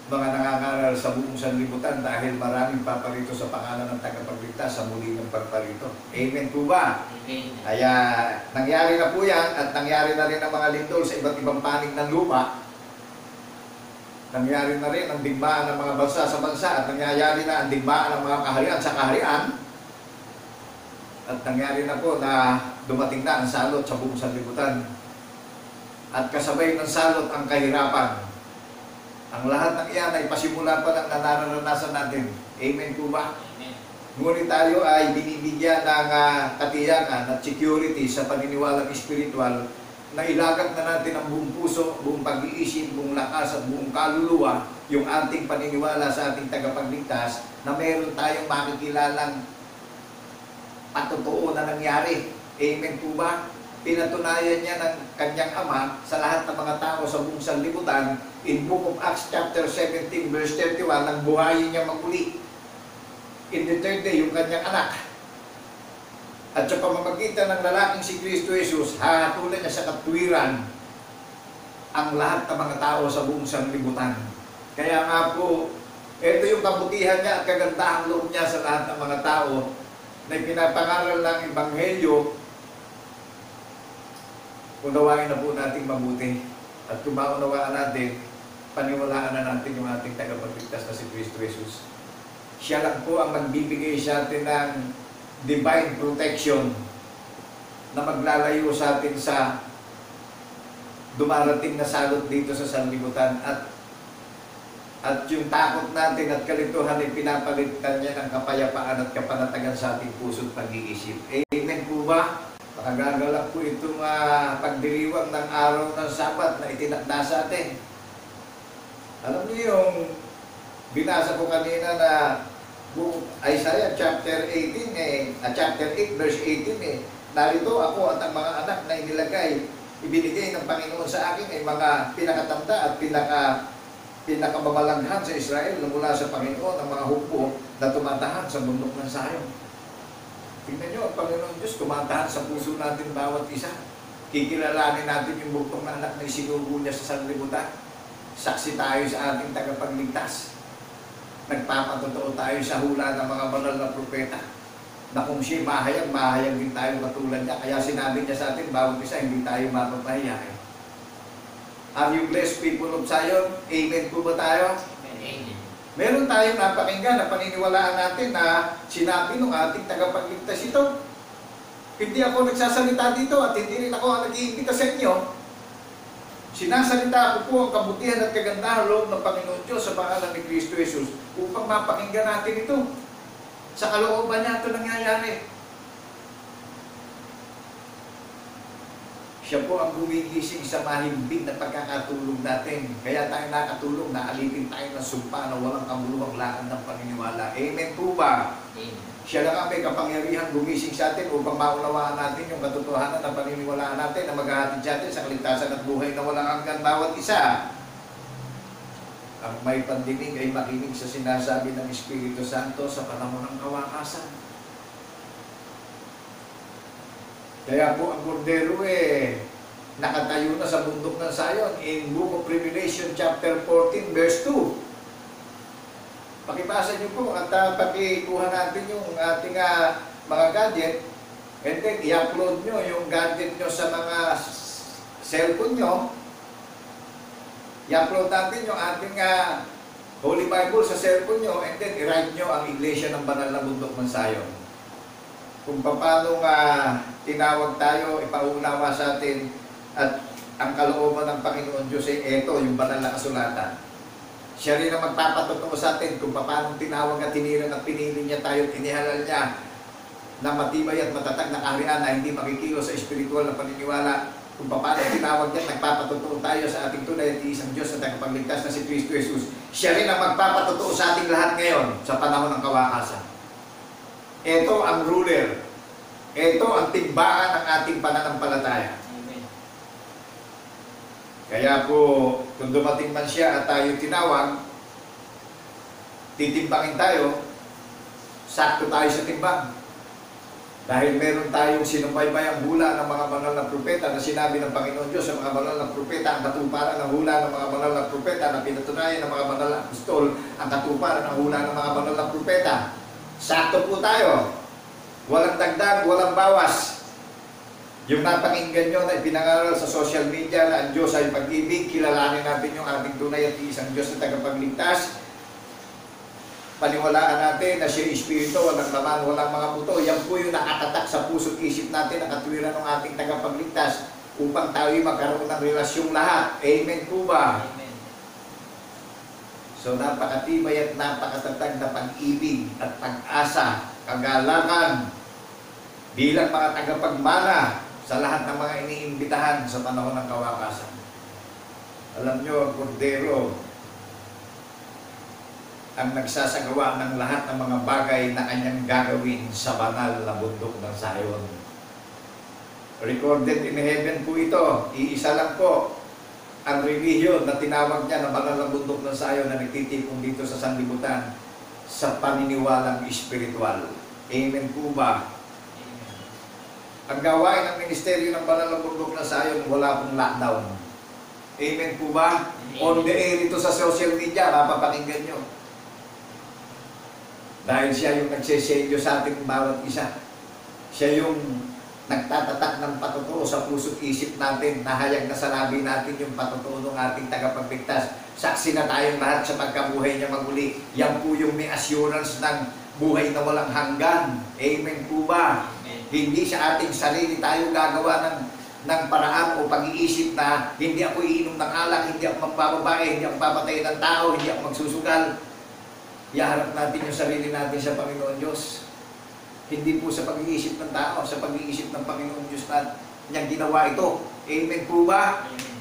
mga nangangaral sa buong sanlibutan dahil maraming paparito sa pangalan ng tagapagligtas sa muli ng pagparito. Amen po ba? Amen. Kaya nangyari na po yan at nangyari na rin ang mga lindol sa iba't ibang panig ng lupa. Nangyari na rin ang digmaan ng mga bansa sa bansa at nangyayari na ang digmaan ng mga kaharian sa kaharian. At nangyari na po na dumating na ang salot sa buong sanlibutan. At kasabay ng salot ang kahirapan. Ang lahat ng iyan ay pasimula pa ng nararanasan natin. Amen po ba? Amen. Ngunit tayo ay binibigyan ng katiyakan at security sa paniniwalang espiritual na ilagak na natin ang buong puso, buong pag-iisip, buong lakas at buong kaluluwa yung ating paniniwala sa ating tagapagligtas na meron tayong makikilalang patotoo na nangyari. Amen po ba? Pinatunayan niya ng kanyang ama sa lahat ng mga tao sa buong sanlibutan. In Book of Acts chapter 17 verse 31, nang buhayin niya magmuli. In the third day, yung kanyang anak. At sa pamamagitan ng lalaking si Kristo Jesus, hahatulan niya sa katwiran ang lahat ng mga tao sa buong sanlibutan. Kaya nga po, ito yung kabutihan niya at kagandahang loob niya sa lahat ng mga tao na pinapangaral ng Ebanghelyo. Unawain na po natin mabuti. At kung maunawaan natin, paniwalaan na natin yung ating tagapagligtas na si Kristo Jesus. Siya lang po ang magbibigay sa atin ng divine protection na maglalayo sa atin sa dumarating na salot dito sa sanlibutan. At yung takot natin at kalituhan ay pinapalitan niya ng kapayapaan at kapanatagan sa ating puso at pag-iisip. Amen po ba? Makagagalak po itong pagdiriwang ng araw ng Sabat na itinakda sa atin. Alam niyo yung binasa ko kanina na Isaiah chapter 18 chapter 8 verse 18 narito ako at ang mga anak na inilagay, ibinigay ng Panginoon sa akin ay mga pinakatanda at pinakababalaghan sa Israel na mula sa Panginoon ang mga hukbo na tumatahan sa bundok ng Sayon. Tingnan nyo, ang Panginoon Diyos tumatahan sa puso natin bawat isa. Kikilalanin natin yung buktong na anak na isinubo niya sa sanlibutan. Saksi tayo sa ating tagapagligtas. Nagpapatotoo tayo sa hula ng mga banal na propeta na kung siya mahayag, mahayag din tayo katulad niya. Kaya sinabi niya sa atin, bawat isa, hindi tayo mapapahiyain. Are you blessed, people of Zion? Amen po ba tayo? Amen. Meron tayong napakinggan na paniniwalaan natin na sinabi ng ating tagapagligtas ito. Hindi ako nagsasalita dito at hindi rin ako ang nag-iimbita sa inyo. Sinasalita ko po ang kabutihan at kagandahan loob ng Panginoon Diyos sa pangalan ni Kristo Jesus upang mapakinggan natin ito. Sa kalooban niya ito nangyayari. Siya po ang gumigising sa mahimbing na pagkakatulog natin. Kaya tayo nakatulog na alipin tayo ng sumpa na walang kamuluhang lakad ng paniniwala. Amen po ba? Amen. Siya lang ang may kapangyarihan gumising sa atin upang maunawaan natin yung katotohanan ng paniniwalaan natin na maghahatid sa atin sa kaligtasan at buhay na walang hanggan bawat isa. Ang may pandinig ay makinig sa sinasabi ng Espiritu Santo sa panahon ng kawakasan. Kaya po ang Kordero nakatayo na sa bundok ng Zion in Book of Revelation chapter 14 verse 2. Pakibasa niyo po at pakikuha natin yung ating mga gadget and then i-upload nyo yung gadget nyo sa mga cellphone nyo. I-upload natin yung ating Holy Bible sa cellphone nyo and then i-write nyo ang Iglesia ng Banal na Bundok ng Zion. Kung paano tinawag tayo, ipaunawa sa atin at ang kalooban ng Panginoon Diyos ay ito, yung banal na kasulatan. Siya rin ang magpapatotoo sa atin kung paano tinawag at tinirang at pinili niya tayo at inihalal niya na matibay at matatag na kaharian na hindi makikilos sa espiritual na paniniwala. Kung paano tinawag niya, nagpapatotoo tayo sa ating tunay at isang Diyos na tagapagligtas na si Kristo Jesus. Siya rin ang magpapatotoo sa ating lahat ngayon sa panahon ng kawakasan. Ito ang ruler. Ito ang timbangan ng ating pananampalataya. Kaya po, kung dumating man siya at tayo tinawag, titimbangin tayo, sakto tayo sa timbang. Dahil meron tayong sinubaybayang hula ng mga banal na propeta na sinabi ng Panginoon Diyos sa mga banal na propeta, ang katuparan ng hula ng mga banal na propeta na pinatunayan ng mga banal na apostol, ang katuparan ng hula ng mga banal na propeta. Sakto po tayo. Walang dagdag, walang bawas. Yung napakinggan nyo na ipinangaral sa social media na ang Diyos ay pag-ibig, kilalanin natin yung ating tunay at isang Diyos na tagapagligtas. Paniwalaan natin na siya Espiritu, walang laman, walang mga buto. Yan po yung nakatatak sa puso't isip natin, ang katwiran ng ating tagapagligtas upang tayo magkaroon ng relasyong lahat. Amen po ba? Amen. So napakatibay at napakatatag na pag-ibig at pag-asa, kagalakan bilang mga tagapagmana sa lahat ng mga iniimbitahan sa panahon ng kawakasan. Alam nyo, ang Kordero ang nagsasagawa ng lahat ng mga bagay na kanyang gagawin sa banal na bundok ng Zion. Recorded in heaven po ito. Iisa lang po ang relihiyon na tinawag niya na banal na bundok ng Zion na nagtitipon dito sa sanlibutan sa paniniwalang espiritual. Amen po ba? Ang gawain ng ministeryo ng banal na bundok ng Zion, wala pong lockdown. Amen po ba? Amen. On the air ito sa social media, mapapakinggan nyo. Dahil siya yung nagseselyo sa ating bawat isa. Siya yung nagtatatak ng patotoo sa puso't isip natin, nahayag na sa labi natin yung patotoo ng ating tagapagligtas. Saksi na tayong lahat sa pagkabuhay niya maguli. Yan po yung may assurance ng buhay na walang hanggan. Amen po ba? Hindi sa ating sarili tayo gagawa ng paraan o pag-iisip na hindi ako iinom ng alak, hindi ako magbababae, hindi ako papatay ng tao, hindi ako magsusugal. Iharap natin yung sarili natin sa Panginoon Diyos. Hindi po sa pag-iisip ng tao, sa pag-iisip ng Panginoon Diyos na niyang ginawa ito. Amen po ba? Amen.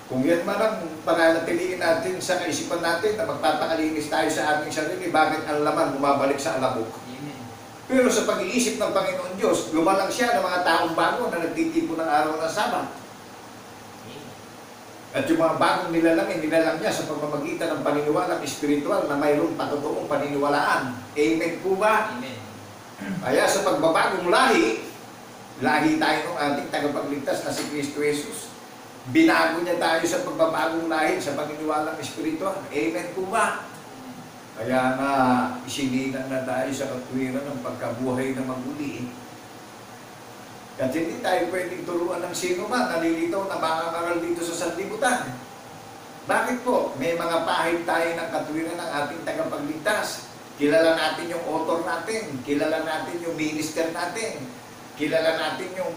Kung yan man ang pananatiliin natin sa kaisipan natin na magpapakalinis tayo sa ating sarili, bakit ang laman bumabalik sa alabok? Pero sa pag-iisip ng Panginoon Diyos, lumalang siya ng mga taong bago na nagtitipon ng araw ng Sabat. At yung mga bagong nilalang niya sa pamamagitan ng paniniwalang espiritual na mayroong patotoong paniniwalaan. Amen po ba? Amen. Kaya sa pagbabagong lahi tayo ng ating tagapagligtas na si Kristo Jesus. Binago niya tayo sa pagbabagong lahi, sa paniniwalang espiritual. Amen po ba? Kaya nga, isinilang na tayo sa katwiran ng pagkabuhay na maguli. Kasi hindi tayo pwedeng turuan ng sino man, nalilitaw na makakaral dito sa sanlibutan. Bakit po? May mga pahid tayo ng katwiran ng ating tagapagligtas. Kilala natin yung author natin, kilala natin yung minister natin, kilala natin yung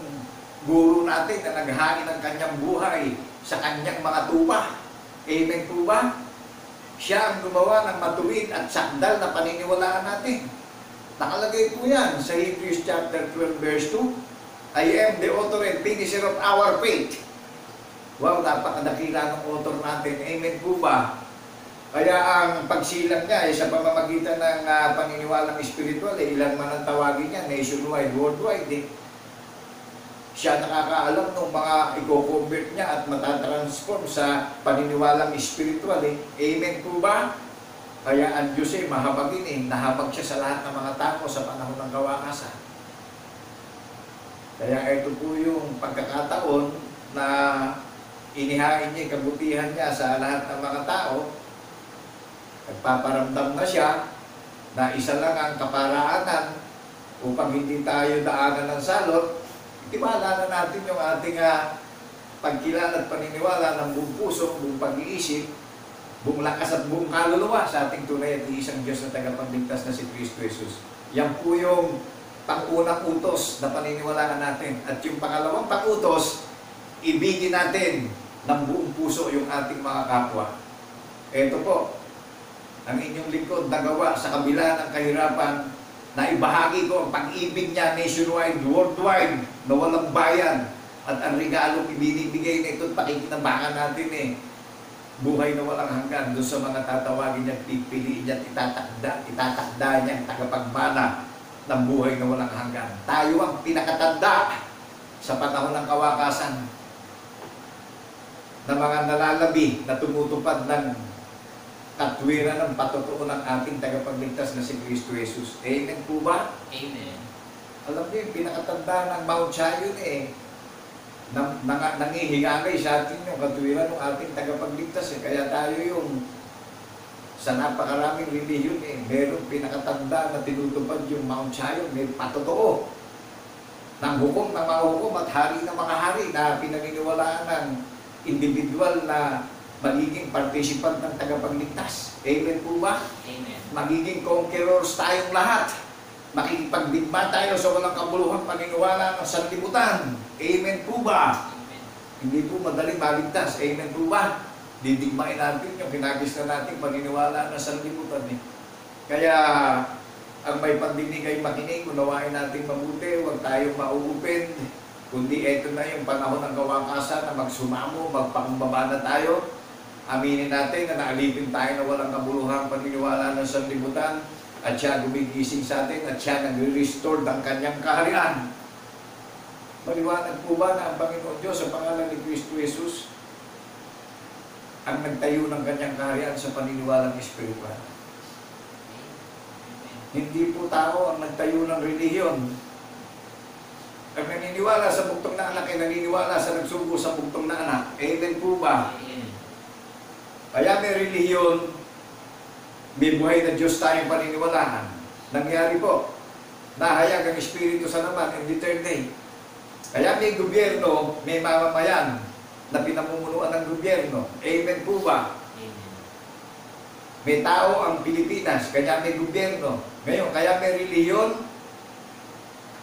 guru natin na naghain ng kanyang buhay sa kanyang mga tupa. Amen po ba? Siya ang gumawa ng matuwid at sakdal na paniniwalaan natin. Nakalagay po yan sa Hebrews chapter 12 verse 2. I am the author and finisher of our faith. Wow, napakadakila ng author natin. Amen po ba? Kaya ang pagsilang niya ay sa pamamagitan ng paniniwalang espiritual, ilan man ang tawagin niya, nationwide, worldwide. Siya nakakaalam ng mga i-convert niya at matatransform sa paniniwalang espiritual. Amen po ba? Kaya ang Diyos ay mahabagin. Nahabag siya sa lahat ng mga tao sa panahon ng kawakasan. Kaya ito po yung pagkakataon na inihain niya, kabutihan niya sa lahat ng mga tao. Nagpaparamdam na siya na isa lang ang kaparaanan upang hindi tayo daanan ng salot. Tiwala na natin yung ating pagkilala at paniniwala ng buong puso, buong pag-iisip, buong lakas at buong kaluluwa sa ating tunay at isang Diyos na tagapagligtas na si Kristo Jesus. Yan po yung pang-unang utos na paniniwalaan natin. At yung pangalawang pang-utos, ibigin natin ng buong puso yung ating mga kapwa. Ito po, ang inyong lingkod nagawa sa kabila ng kahirapan na ibahagi ko ang pag-ibig niya nationwide, worldwide, na walang bayan. At ang regalong ibinibigay na ito at pakikinabangan natin buhay na walang hanggan doon sa mga tatawagin niya, pipiliin niya at itatakda niya ang tagapagmana ng buhay na walang hanggan. Tayo ang pinakatanda sa panahon ng kawakasan na mga nalalabi na tumutupad ng katwiran ng patotoo ng ating tagapagligtas na si Kristo Jesus. Amen po ba? Amen. Alam niyo, yung pinakatanda ng Mount Zion nangihigagay sa atin yung katwiran ng ating tagapagligtas. Kaya tayo yung sa napakaraming relihiyon merong pinakatanda na tinutupad yung Mount Zion. May patotoo ng hukom ng mga hukom at hari ng mga hari na pinaniniwalaan ng individual na magiging participant ng tagapagligtas. Amen po ba? Amen. Magiging conquerors tayong lahat. Makikipagdigma tayo sa walang kabuluhang paniniwala ng sanlibutan. Amen po ba? Amen. Hindi po madaling maligtas. Amen po ba? Didigmain natin yung kinagis na natin paniniwala ng sanlibutan. Kaya ang may pandinig ay makinig, unawain natin mabuti, huwag tayong mauupin. Kundi ito na yung panahon ng kawakasan na magsumamo, magpakumbaba na tayo. Aminin natin na naalipin tayo na walang kabuluhang paniniwala ng sanlibutan at siya gumigising sa atin at siya nag-restore ng kanyang kaharian. Maliwanag po ba na ang Panginoon Diyos sa pangalan ni Kristo Jesus ang nagtayo ng kanyang kaharian sa paniniwalang espiritual? Hindi po tao ang nagtayo ng relihiyon. Ang naniniwala sa bugtong na anak ay naniniwala sa nagsugo sa bugtong na anak. Amen po ba? Amen. Kaya may relihiyon, may buhay na Diyos tayong paniniwalaan. Nangyari po, nahayag ang Espiritu sa naman in the third day. Kaya may gobyerno, may mamamayan na pinamumunuan ng gobyerno. Amen po ba? Amen. May tao ang Pilipinas, kaya may gobyerno. Ngayon, kaya may relihiyon,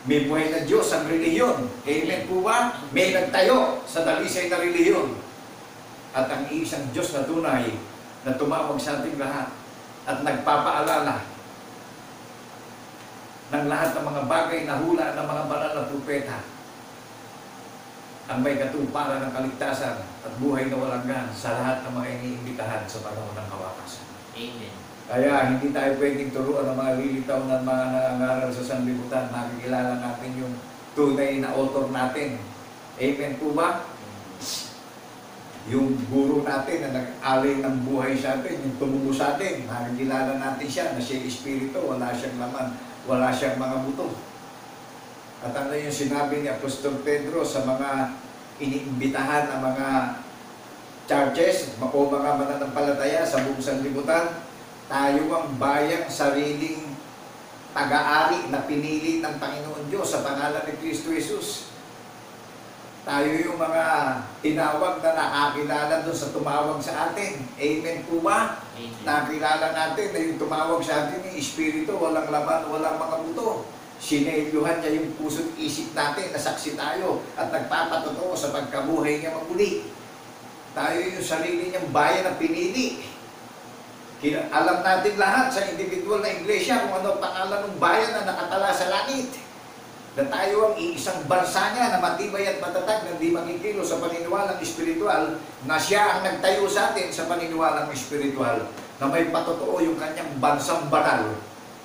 may buhay na Diyos ang relihiyon. Amen po ba? May nagtayo sa dalisay na relihiyon. At ang isang Diyos na tunay na tumawag sa ating lahat at nagpapaalala ng lahat ng mga bagay na hula ng mga banal na propeta ang may katuparan ng kaligtasan at buhay na walang hanggan sa lahat ng mga iniimbitahan sa panahon ng kawakasan. Amen. Kaya hindi tayo pwedeng turuan ng mga lilitaw ng mga nangangaral sa sanlibutan. Makikilala natin yung tunay na author natin. Amen po ba? Yung guro natin na nag-alay ng buhay sa atin, yung tumulo sa atin, makikilala natin siya na siya espiritu, wala siyang laman, wala siyang mga buto. At ano yung sinabi ni Apostol Pedro sa mga iniimbitahan ang mga churches o mga mananampalataya sa buong sanlibutan. Tayo ang bayang sariling pag-aari na pinili ng Panginoon Diyos sa pangalan ni Kristo Jesus. Tayo yung mga tinawag na nakakilala doon sa tumawag sa atin. Amen po ba? Amen. Nakilala natin na yung tumawag sa atin yung Espiritu, walang laman, walang mga buto. Sinelyuhan niya yung puso't isip natin, nasaksi tayo at nagpapatotoo sa pagkabuhay niya maguli. Tayo yung sarili niyang bayan na pinili. Alam natin lahat sa individual na iglesia kung ano pangalan ng bayan na nakatala sa langit. Na tayo ang iisang bansa niya na matibay at matatag na hindi makikilo sa paniniwalang espiritual, na siya ang nagtayo sa atin sa paniniwalang espiritual, na may patotoo yung kanyang bansang banal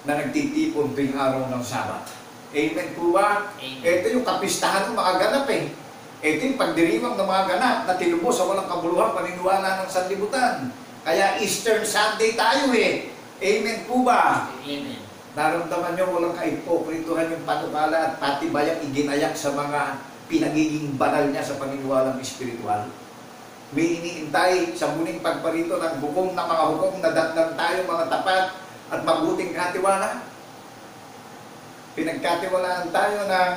na nagtitipon tuwing araw ng Sabat. Amen po ba? Amen. Ito yung kapistahan ng mga ganap eh. Ito yung pagdiriwang ng mga ganap na tinubos sa walang kabuluhang paniniwala ng sanlibutan. Kaya Eastern Sunday tayo eh. Amen po ba? Amen. Naramdaman nyo walang kaipokrituhan yung panukala at patibayang iginayak sa mga pinagiging banal niya sa paniniwalang espiritual. May iniintay sa muling pagparito ng hukom na mga hukom na datnan tayo mga tapat at mabuting katiwala. Pinagkatiwalaan tayo ng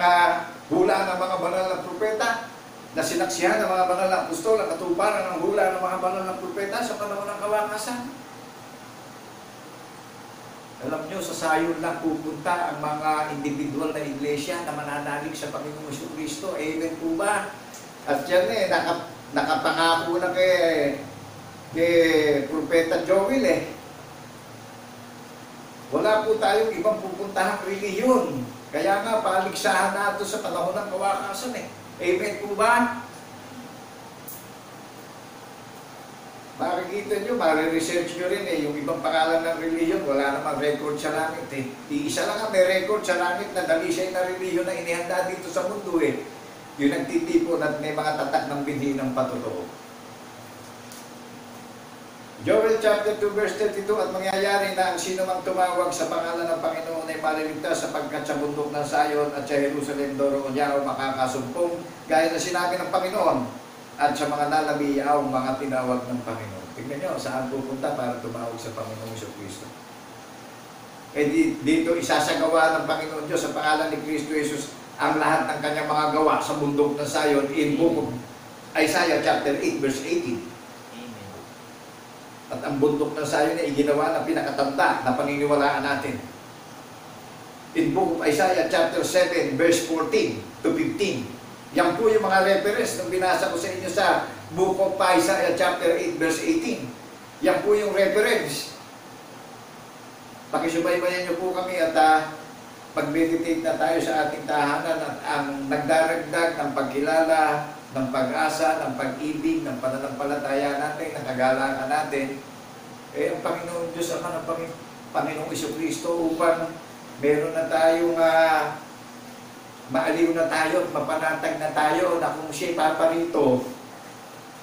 hula ng mga banal na propeta, na sinaksihan ng mga banal na apostol ang katuparan ng hula ng mga banal na propeta sa panahon ng kawakasan. Alam nyo, sa sayon lang pupunta ang mga individual na iglesia na mananalig sa Panginoong Jesucristo. Amen po ba? At yan nakapangako na kay Propeta Joel eh. Wala po tayong ibang pupuntahang relihiyon. Kaya nga, paligsahan nato sa panahon ng kawakasan eh. Amen po ba? Makikita nyo, mariresearch nyo rin eh, yung ibang pangalan ng relihiyon, wala namang record sa langit eh. Isa lang ang may record sa langit na dalisay na relihiyon na inihanda dito sa mundo eh. Yung nagtitipon at may mga tatak ng binhi ng patotoo. Joel chapter 2 verse 32, at mangyayari na ang sino mang tumawag sa pangalan ng Panginoon ay maliligtas sapagkat sa bundok ng Sayon at sa Jerusalem doroon niya o makakasumpong gaya na sinabi ng Panginoon. At sa mga nalabiyaw, mga tinawag ng Panginoon. Tingnan nyo, saan pupunta para tumawag sa Panginoong Jesucristo. Eh dito isasagawa ng Panginoon Diyos sa pangalan ni Kristo Jesus ang lahat ng kanyang mga gawa sa bundok ng Sayon in book of Isaiah chapter 8 verse 18. Amen. At ang bundok ng Sayon ay ginawa na pinakatanda na paniniwalaan natin. In book of Isaiah chapter 7 verse 14 to 15. Yan po yung mga reference nung binasa ko sa inyo sa Book of Isaiah chapter 8 verse 18. Yan po yung reference. Pakisubaybayan niyo po kami at pag-meditate na tayo sa ating tahanan at ang nagdaragdag ng pagkilala, ng pag-asa, ng pag-ibig, ng pananampalataya natin, ng kagalakan natin, eh ang Panginoon Diyos Ama ng Panginoong Jesucristo upang meron na tayong maaliw na tayo at mapanatag na tayo na kung siya'y paparito,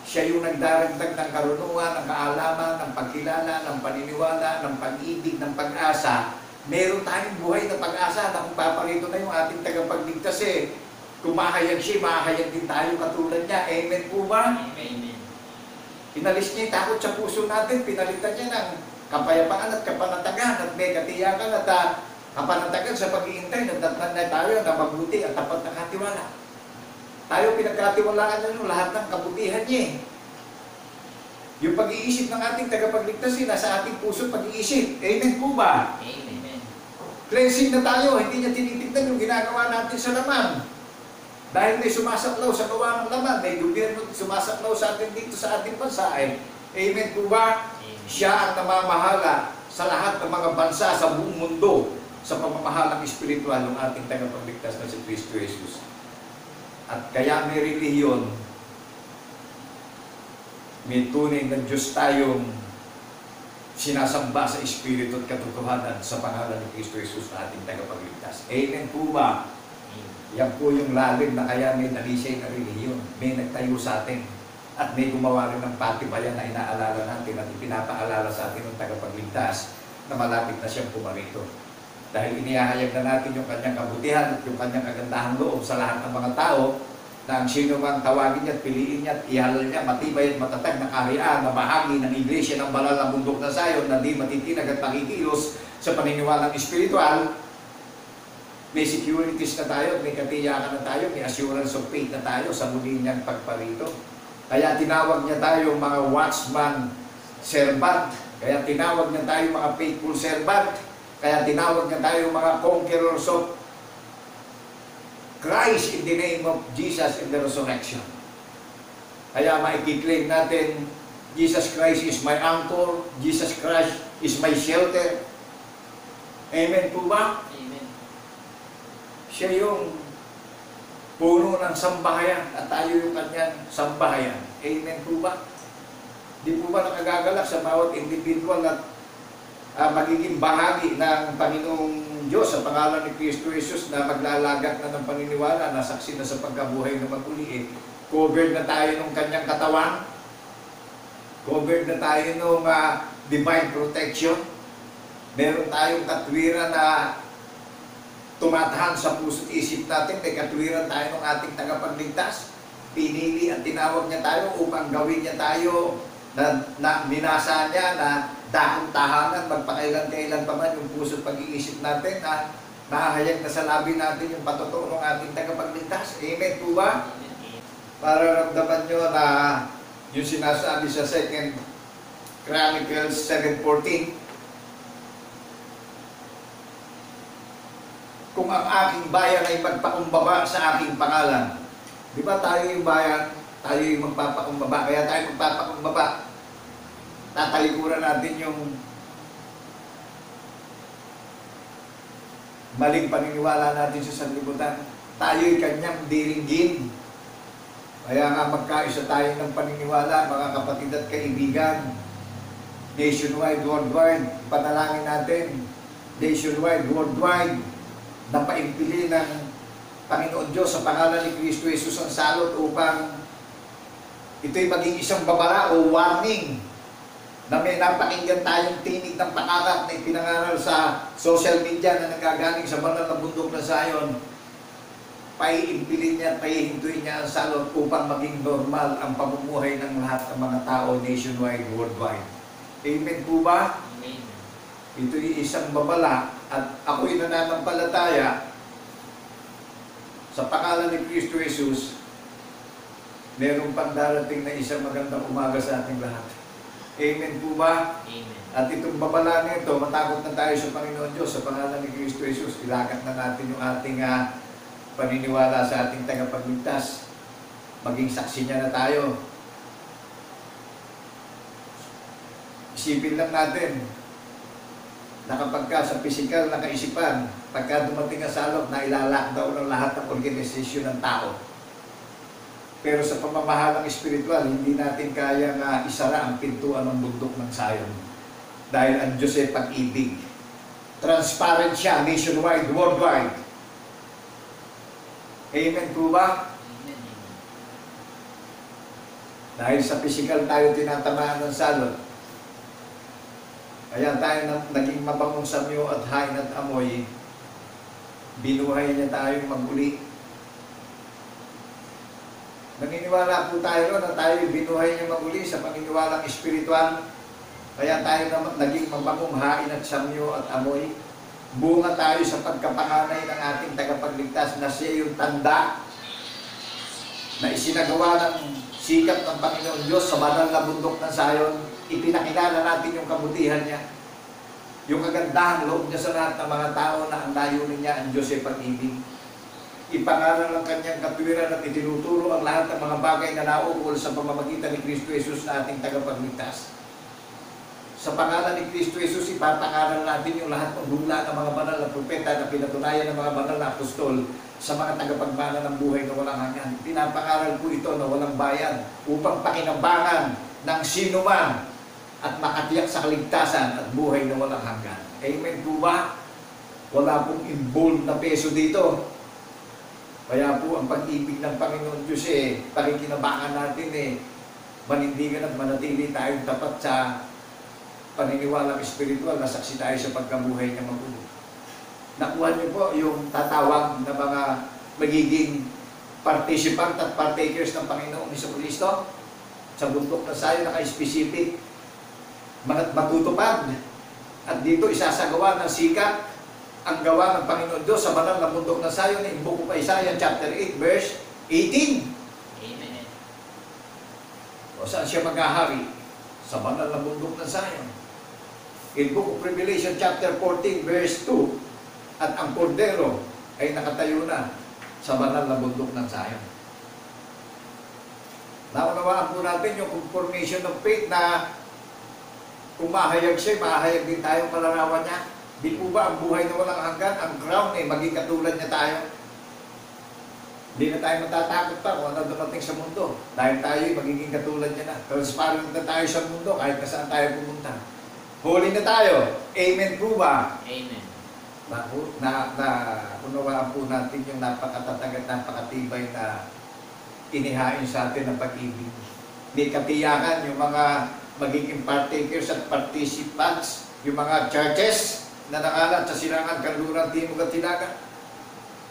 siya yung nagdaragdag ng karunungan, ng kaalaman, ng pagkilala, ng paniniwala, ng pag-ibig, ng pag-asa. Meron tayong buhay na pag-asa na kung paparito na yung ating tagapagligtas eh. Kung mahayag siya, mahayag din tayo katulad niya. Amen po ba? Amen. Inalis niya yung takot sa puso natin, pinalitan niya ng kapayapaan at kapanatagan at may katiyakan at kapanatagan sa pag-iintay, nagtatnan na tayo na mabuti at tapat na katiwala. Tayo pinagkatiwalaan na yung lahat ng kabutihan niya. Yung pag-iisip ng ating tagapagligtas, nasa ating puso pag-iisip. Amen po ba? Amen. Cleansing na tayo, hindi niya tinitignan yung ginagawa natin sa laman. Dahil may sumasaklaw sa gawa ng laman, may gobyerno sumasaklaw sa atin dito sa ating bansa. Amen po ba? Amen. Siya ang namamahala sa lahat ng mga bansa sa buong mundo sa pamamahalang espiritual ng ating tagapagligtas na si Kristo Jesus. At kaya may relihiyon, may tunay na Diyos tayong sinasamba sa espiritu at katotohanan sa pangalan ni Kristo Jesus na ating tagapagligtas. Amen po ba? Yan po yung lalim na kaya may dalisay na relihiyon. May nagtayo sa atin at may gumawa rin ng patibayan na inaalala natin at ipinapaalala sa atin ng tagapagligtas na malapit na siyang pumarito. Dahil inihahayag na natin yung kanyang kabutihan at yung kanyang kagandahang loob sa lahat ng mga tao na ang sino mang tawagin niya at piliin niya at ihalal niya matibay at matatag na kaharian na bahagi ng iglesia ng banal na bundok na Zion na di matitinag at makikilos sa paniniwalang espiritual, may securities na tayo, may katiyakan na tayo, may assurance of faith na tayo sa muli niyang pagparito. Kaya tinawag niya tayo mga watchman servant, kaya tinawag niya tayo mga faithful servant, kaya tinawag niya tayo mga conquerors of Christ in the name of Jesus in the resurrection. Kaya maikiklaim natin, Jesus Christ is my anchor, Jesus Christ is my shelter. Amen po ba? Amen. Siya yung puno ng sambahayan at tayo yung kanyang sambahayan. Amen po ba? Di po ba nakagagalak sa bawat individual at magiging bahagi ng Panginoong Diyos sa pangalan ni Kristo Jesus na maglalagak na ng paniniwala na saksi na sa pagkabuhay na maguli. Covered na tayo ng kanyang katawan. Covered na tayo ng divine protection. Meron tayong katwiran na tumatahan sa puso't isip natin. May katwiran tayo ng ating tagapagligtas. Pinili at tinawag niya tayo upang gawin niya tayo na minasa niya na dakong tahanan, magpakailan-kailan pa man yung puso't pag-iisip natin na nahahayag na sa labi natin yung patotoo ng ating tagapagligtas. Amen po ba? Para ramdaman nyo na yung sinasabi sa 2 Chronicles 7:14, kung ang aking bayan ay magpakumbaba sa aking pangalan. Di ba tayo yung bayan, tayo yung magpapakumbaba, kaya tayo magpapakumbaba. Tatalikuran natin yung maling paniniwala natin sa sanlibutan. Tayo'y kanyang diringgin. Kaya nga magkaisa tayo ng paniniwala, mga kapatid at kaibigan. Nationwide, worldwide, panalangin natin. Nationwide, worldwide, na paimpili ng Panginoon Diyos sa pangalan ni Kristo Jesus ang salot upang ito'y maging isang babala o warning na may napakinggan tayong tinig ng pangarap na ipinangaral sa social media na nagagaling sa banal na bundok na Zion. Paiimpilin niya at paihintuin niya ang salot upang maging normal ang pamumuhay ng lahat ng mga tao nationwide, worldwide. Amen po ba? Amen. Ito'y isang babala at ako'y nananampalataya sa pangalan ni Kristo Jesus, merong pang darating na isang magandang umaga sa ating lahat. Amen po ba? Amen. At itong babala nito, matakot na tayo sa Panginoon Diyos sa pangalan ni Kristo Jesus. Ilakat na natin yung ating paniniwala sa ating tagapagligtas. Maging saksi niya na tayo. Isipin lang natin na kapag ka sa physical na kaisipan, pagka dumating ang salot na ilalakdaw ng lahat ng organisasyon ng tao. Pero sa pamamahalang espiritual, hindi natin kaya nga isara ang pintuan ng bundok ng Zion. Dahil ang Diyos ay pag-ibig. Transparent siya, nationwide, worldwide. Amen po ba? Amen. Dahil sa physical tayo tinatamaan ng salot. Kaya tayo naging mabangong samyo at hain at amoy. Binuhay niya tayong maguli. Naniniwala po tayo na tayo binuhay niya maguli sa paniniwalang espiritual. Kaya tayo naman naging mabangong hain at samyo at amoy. Bunga tayo sa pagkapanganay ng ating tagapagligtas na siya yung tanda na isinagawa ng sikat ng Panginoon Diyos sa banal na bundok ng Zion. Ipinakilala natin yung kabutihan niya. Yung kagandahan loob niya sa lahat ng mga tao na ang layunin niya ang Diyos ay pag-ibig. Ipangaral ang kanyang katwiran at itinuturo ang lahat ng mga bagay na nauukol sa pamamagitan ni Kristo Jesus na ating tagapagligtas. Sa pangalan ni Kristo Jesus, ipapangaral natin yung lahat ng hula ng mga banal na propeta na pinatunayan ng mga banal na apostol sa mga tagapagmana ng buhay na walang hanggan. Pinapangaral po ito na walang bayan upang pakinabangan ng sino man at makatiyak sa kaligtasan at buhay na walang hanggan. Amen po ba? Wala pong involved na peso dito. Kaya po ang pag-ibig ng Panginoon Diyos pakikinabangan natin manindigan at manatili tayong tapat sa paniniwalang espiritual na saksi tayo sa pagkabuhay niya magulo. Nakuha niyo po yung tatawag na mga magiging participant at partakers ng Panginoong Jesucristo. Sa bundok na sayo, naka-specific, matutupad. At dito isasagawa ng sikat ang gawa ng Panginoon Diyos sa banal na bundok na sayo in Book of Isaiah chapter 8 verse 18. Amen. O saan siya maghahari? Sa banal na bundok ng sayo. In Book of Revelation chapter 14 verse 2, at ang kordero ay nakatayo na sa banal na bundok ng sayo. Naunawaan po natin yung confirmation of faith na kung mahayag siya, mahayag din tayong kalarawan niya. Di po ba ang buhay na walang hanggan, ang crown eh, maging katulad niya tayo? Hindi na tayo matatakot pa kung ano dumating sa mundo. Dahil tayo magiging katulad niya na. Transparent na tayo sa mundo kahit na saan tayo pumunta. Holy na tayo. Amen po ba? Amen. Unawaan po natin yung napakatatag at napakatibay na inihain sa atin ng pag-ibig. May katiyakan yung mga magiging partakers at participants, yung mga churches na nakalat sa silangan, kanluran, timog at hilaga.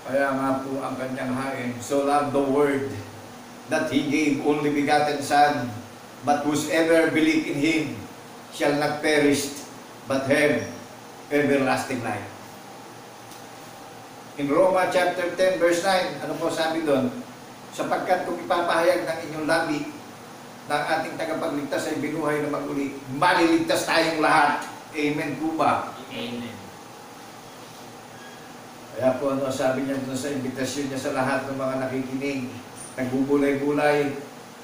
Kaya nga po ang kanyang hain, so loved the world that He gave only begotten Son, but whosoever believe in Him shall not perish, but have everlasting life. In Roma chapter 10 verse 9, ano po sabi doon? Sapagkat kung ipapahayag ng inyong labi ng ating tagapagligtas ay binuhay na maguli, maliligtas tayong lahat. Amen po ba? Amen. Kaya po ano sabi niya doon sa imbitasyon niya sa lahat ng mga nakikinig, nagbubulay-bulay,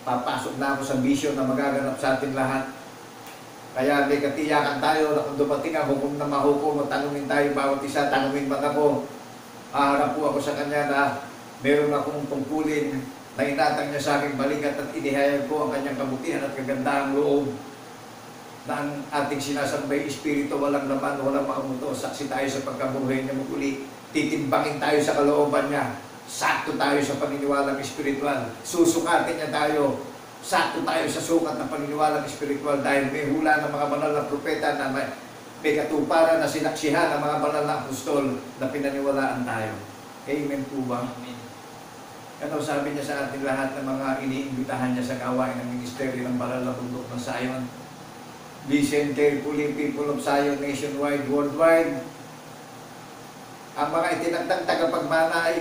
papasok na ako sa vision na magaganap sa ating lahat. Kaya may katiyakan tayo na kung dumating ang hukom na mahukom, tanungin tayo bawat isa, tanungin man ako. Haharap po ako sa kanya na meron akong tungkulin na inatang niya sa aking balikat at inihayag ko ang kanyang kabutihan at kagandahang loob na ang ating sinasambay espiritu walang laman, walang makamuto. Saksi tayo sa pagkabuhay niya muli. Titimbangin tayo sa kalooban niya. Sakto tayo sa paniniwalang espiritual. Susukatin niya tayo. Sakto tayo sa sukat ng paniniwalang espiritual dahil may hula ng mga banal na propeta na may katuparan na sinaksihan ng mga banal na apostol na pinaniwalaan tayo. Amen po ba? Amen. Ano sabi niya sa ating lahat ng mga iniimbitahan niya sa gawain ng ministeryo ng banal na bundok ng Zion? Listen carefully, people of Zion, nationwide, worldwide. Ang mga itinagdang tagapagmana ay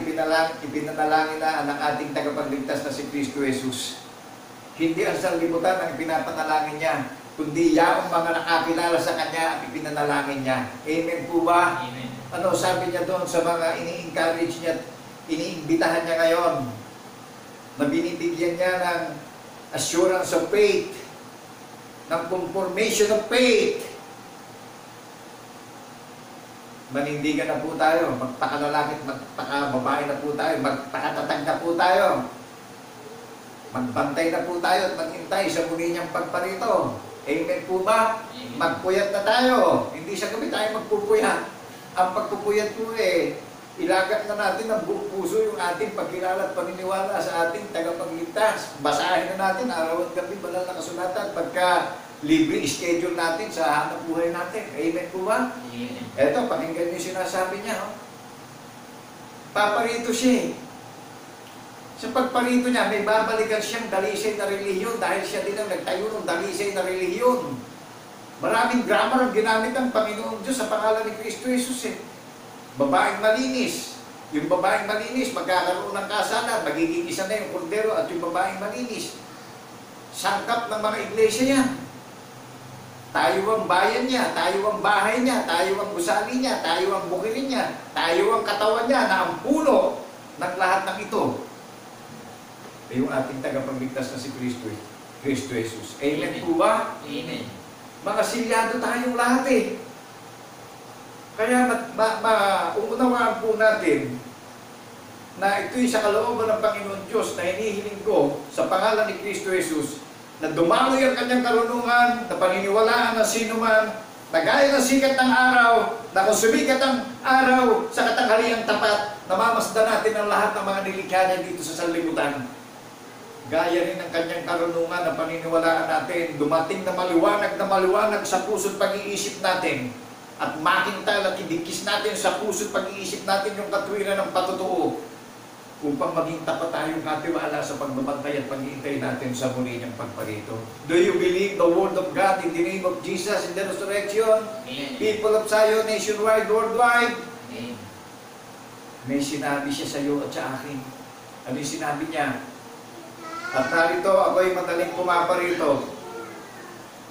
ipinanalangin na ng ating tagapagligtas na si Kristo Jesus. Hindi ang sanlibutan ang ipinapanalangin niya, kundi yaong mga nakakilala sa Kanya at ipinanalangin niya. Amen po ba? Amen. Ano sabi niya doon sa mga ini-encourage niya, iniimbitahan niya ngayon, na binibigyan niya ng assurance of faith, ng confirmation of faith. Manindigan na po tayo, magpakalalakit, magpakababae na po tayo, magpakatatag na po tayo. Magbantay na po tayo at maghintay sa muli niyang pagparito. Amen po ba? Amen. Magpuyat na tayo. Hindi sa gabi tayo magpupuyat. Ang pagpupuyat po ilagak na natin ng buong puso yung ating pagkilala at paniniwala sa ating tagapagligtas. Basahin na natin araw at gabi banal na kasulatan pagka libre schedule natin sa hanap buhay natin. Amen po ba? Amen. Eto, pakinggan niyo yung sinasabi niya. Oh. Paparito siya. Sa pagparito niya, may babalikan siyang dalisay na relihiyon dahil siya din ang nagtayo ng dalisay na relihiyon. Maraming grammar ang ginamit ng Panginoon Diyos sa pangalan ni Kristo Jesus Babaeng malinis. Yung babaeng malinis, magkakaroon ng kasalan, magiging isa na yung kordero at yung babaeng malinis. Sangkap ng mga iglesia niya. Tayo ang bayan niya, tayo ang bahay niya, tayo ang gusali niya, tayo ang bukirin niya, tayo ang katawan niya na ang puno ng lahat ng ito. Yung ating tagapagligtas na si Kristo Jesus. Amen po ba? Amen. Mga silyado tayong lahat Kaya uunawaan po natin na ito'y sa kalooban ng Panginoon Diyos na hinihiling ko sa pangalan ni Kristo Jesus na dumaloy ang kanyang karunungan, na paniniwalaan ng sino man, na gaya ng sikat ng araw, na kung sumikat ang araw sa katanghaliang tapat, namamasdan natin ang lahat ng mga nilikha niya dito sa sanlibutan. Gaya rin ng kanyang karunungan na paniniwalaan natin, dumating na maliwanag sa puso't pag-iisip natin, at makintal at idikis natin sa puso't pag-iisip natin yung katwiran ng patutuo upang maging tapat tayong katiwala sa pagbabantay at pag-iintay natin sa muli niyang pagparito. Do you believe the word of God in the name of Jesus in the resurrection? Amen. People of Zion, nationwide, worldwide. Amen. May sinabi siya sa iyo at sa akin. Ano yung sinabi niya? At narito, ako'y madaling pumaparito.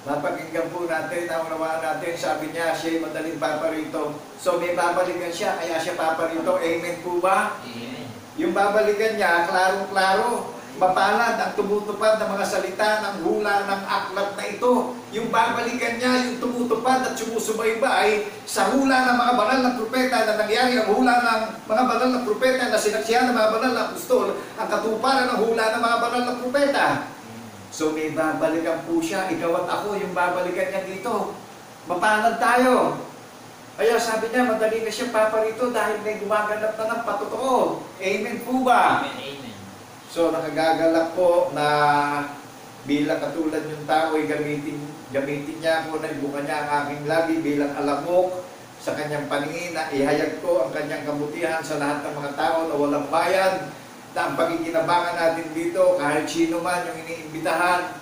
Napakinggan po natin, naunawaan natin, sabi niya, siya'y madaling paparito. So may babalikan siya, kaya siya paparito. Amen po ba? Amen. Yung babalikan niya, klarong-klaro, mapalad ang tumutupad ng mga salita ng hula ng aklat na ito. Yung babalikan niya, yung tumutupad at sumusubaybay sa hula ng mga banal na propeta na nangyari ang hula ng mga banal na propeta na sinaksihan ng mga banal na apostol, ang katuparan ng hula ng mga banal na propeta. So may babalikan po siya, ikaw at ako, yung babalikan niya dito. Mapalad tayo. Kaya sabi niya, madali na siya paparito dahil may gumaganap na ng patotoo. Amen po ba? Amen. Amen. So nakagagalak po na bilang katulad yung tao ay gamitin niya ako na ibuka niya ang aking labi bilang alamok sa kanyang paningin na ihayag ko ang kanyang kabutihan sa lahat ng mga tao na walang bayad, na ang pagkikinabangan natin dito kahit sino man yung iniimbitahan,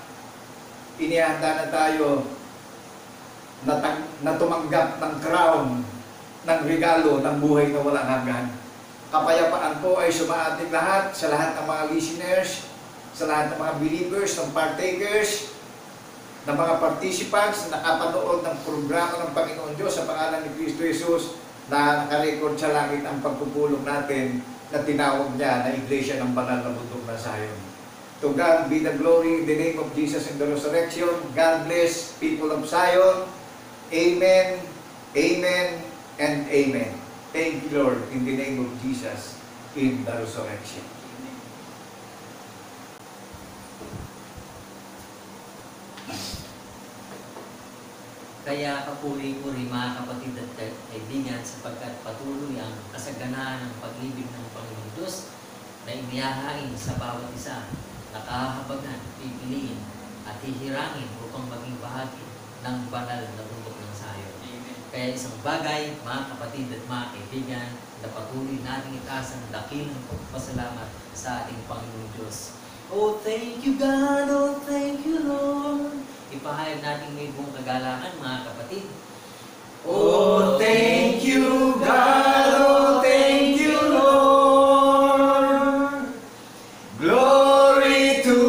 inihanda na tayo na tumanggap ng crown, ng regalo, ng buhay na walang hanggan. Kapayapaan po ay sumaating lahat, sa lahat ng mga listeners, sa lahat ng mga believers, ng partakers, ng mga participants na nakapanood ng programa ng Panginoon Diyos sa pangalan ni Kristo Jesus na nakarecord sa langit ang pagpupulong natin na tinawag niya na Iglesia ng Banal na Bundok ng Zion. To God be the glory in the name of Jesus in the resurrection. God bless people of Zion. Amen, amen, and amen. Thank you, Lord, in the name of Jesus in the resurrection. Kaya kapuri-puri mga kapatid at kaibigan, sapagkat patuloy ang kasaganaan ng pag-ibig ng Panginoon Diyos na inihahain sa bawat isa, nakahabagan, pipiliin at hihirangin upang maging bahagi ng banal na bundok ng Zion. Kaya isang bagay, mga kapatid at mga kaibigan, na patuloy nating itaas ang dakilang pagpasalamat sa ating Panginoon Diyos. Oh, thank you God, oh, thank you Lord. Ipahayag natin may buong kagalakan, mga kapatid. Oh, thank you, God. Oh, thank you, Lord. Glory to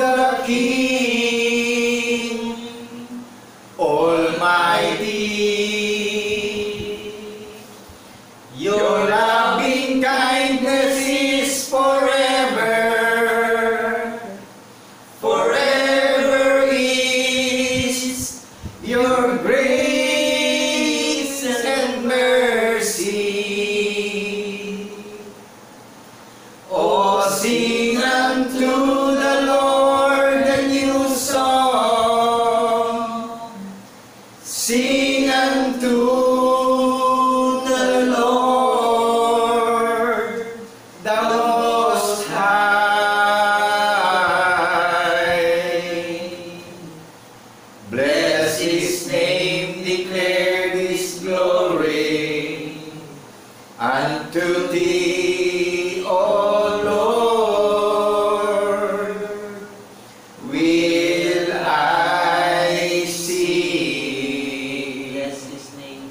the King Almighty. Your loving kindness is forever. Forever is your grace and mercy. Oh, sing unto the Lord a new song. Sing unto the Lord, the Most High. Bless His name, declare His glory unto Thee, O Lord, will I sing. Bless His name.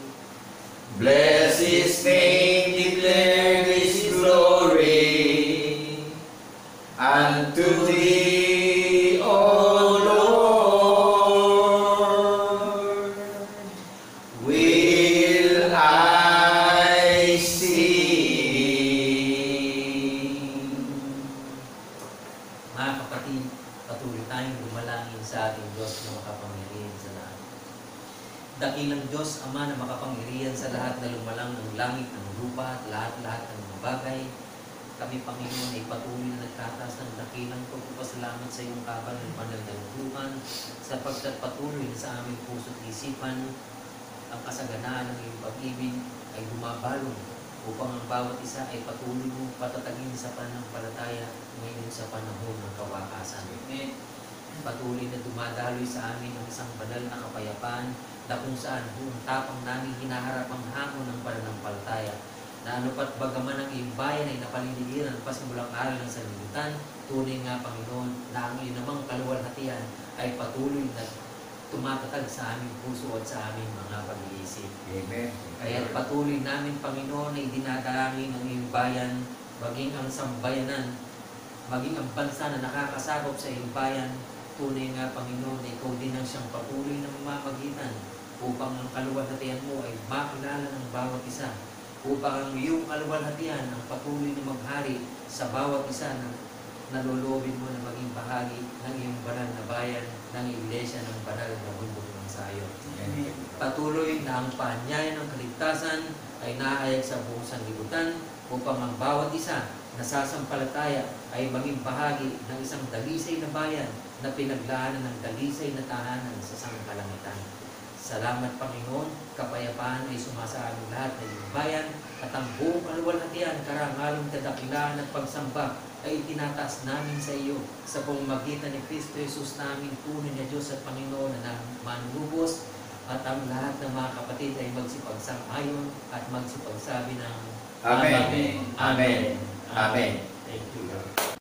Bless His name, declare His glory unto Thee, O Lord, will I sing. Mga kapatid, patuloy tayong dumalangin sa ating Diyos na makapangyarihan sa lahat. Dakilang Diyos, Ama na makapangyarihan sa lahat na lumalang ng langit, ng lupa at lahat-lahat ng mga bagay. Kami, Panginoon, ay patuloy na nagtataas ng dakilang pagpapasalamat sa iyong kabal ng panaldaluhan sapagkat patuloy na sa aming puso't isipan ang kasaganaan ng iyong pag-ibig ay bumabalong upang ang bawat isa ay patuloy mong patatagin sa pananampalataya ngayon sa panahon ng kawakasan. Amen. Patuloy na dumadaloy sa amin ang isang banal na kapayapaan na kung saan buong tapang namin hinaharap ang hamon ng pananampalataya. na anupat bagaman ang iyong bayan ay napaliligiran pa sa mulang aral ng sanlibutan, tunay nga Panginoon na ang iyong namang kaluwalhatian ay patuloy na tumatatag sa aming puso at sa aming mga pag-iisip. Amen. Kaya patuloy namin, Panginoon, ay dinadalangin ang iyong bayan, maging ang sambayanan, maging ang bansa na nakakasakop sa iyong bayan. Tunay nga, Panginoon, na ikaw din ang siyang patuloy na mamamagitan upang ang kaluwalhatian mo ay makilala ng bawat isa, upang ang iyong kaluwalhatian ang patuloy na maghari sa bawat isa na nalulobin mo na maging bahagi ng iyong banal na bayan, ng iglesia ng banal na bundok ng sayo. Amen. Patuloy na ang paanyaya ng kaligtasan ay naayag sa buong sanlibutan upang ang bawat isa na sasampalataya ay maging bahagi ng isang dalisay na bayan na pinaglaanan ng dalisay na tahanan sa sangkalangitan. Salamat, Panginoon, kapayapaan ay sumasa aming lahat ng iyong bayan at ang buong kaluwalhatian, karangalang kadakilaan at pagsamba ay itinataas namin sa iyo sa pamamagitan ni Kristo Jesus naming tunay na Diyos at Panginoon na manlubos, at ang lahat ng mga kapatid ay magsipagsang-ayon at magsipagsabi ng Amen. Amen. Amen. Amen. Thank you, Lord.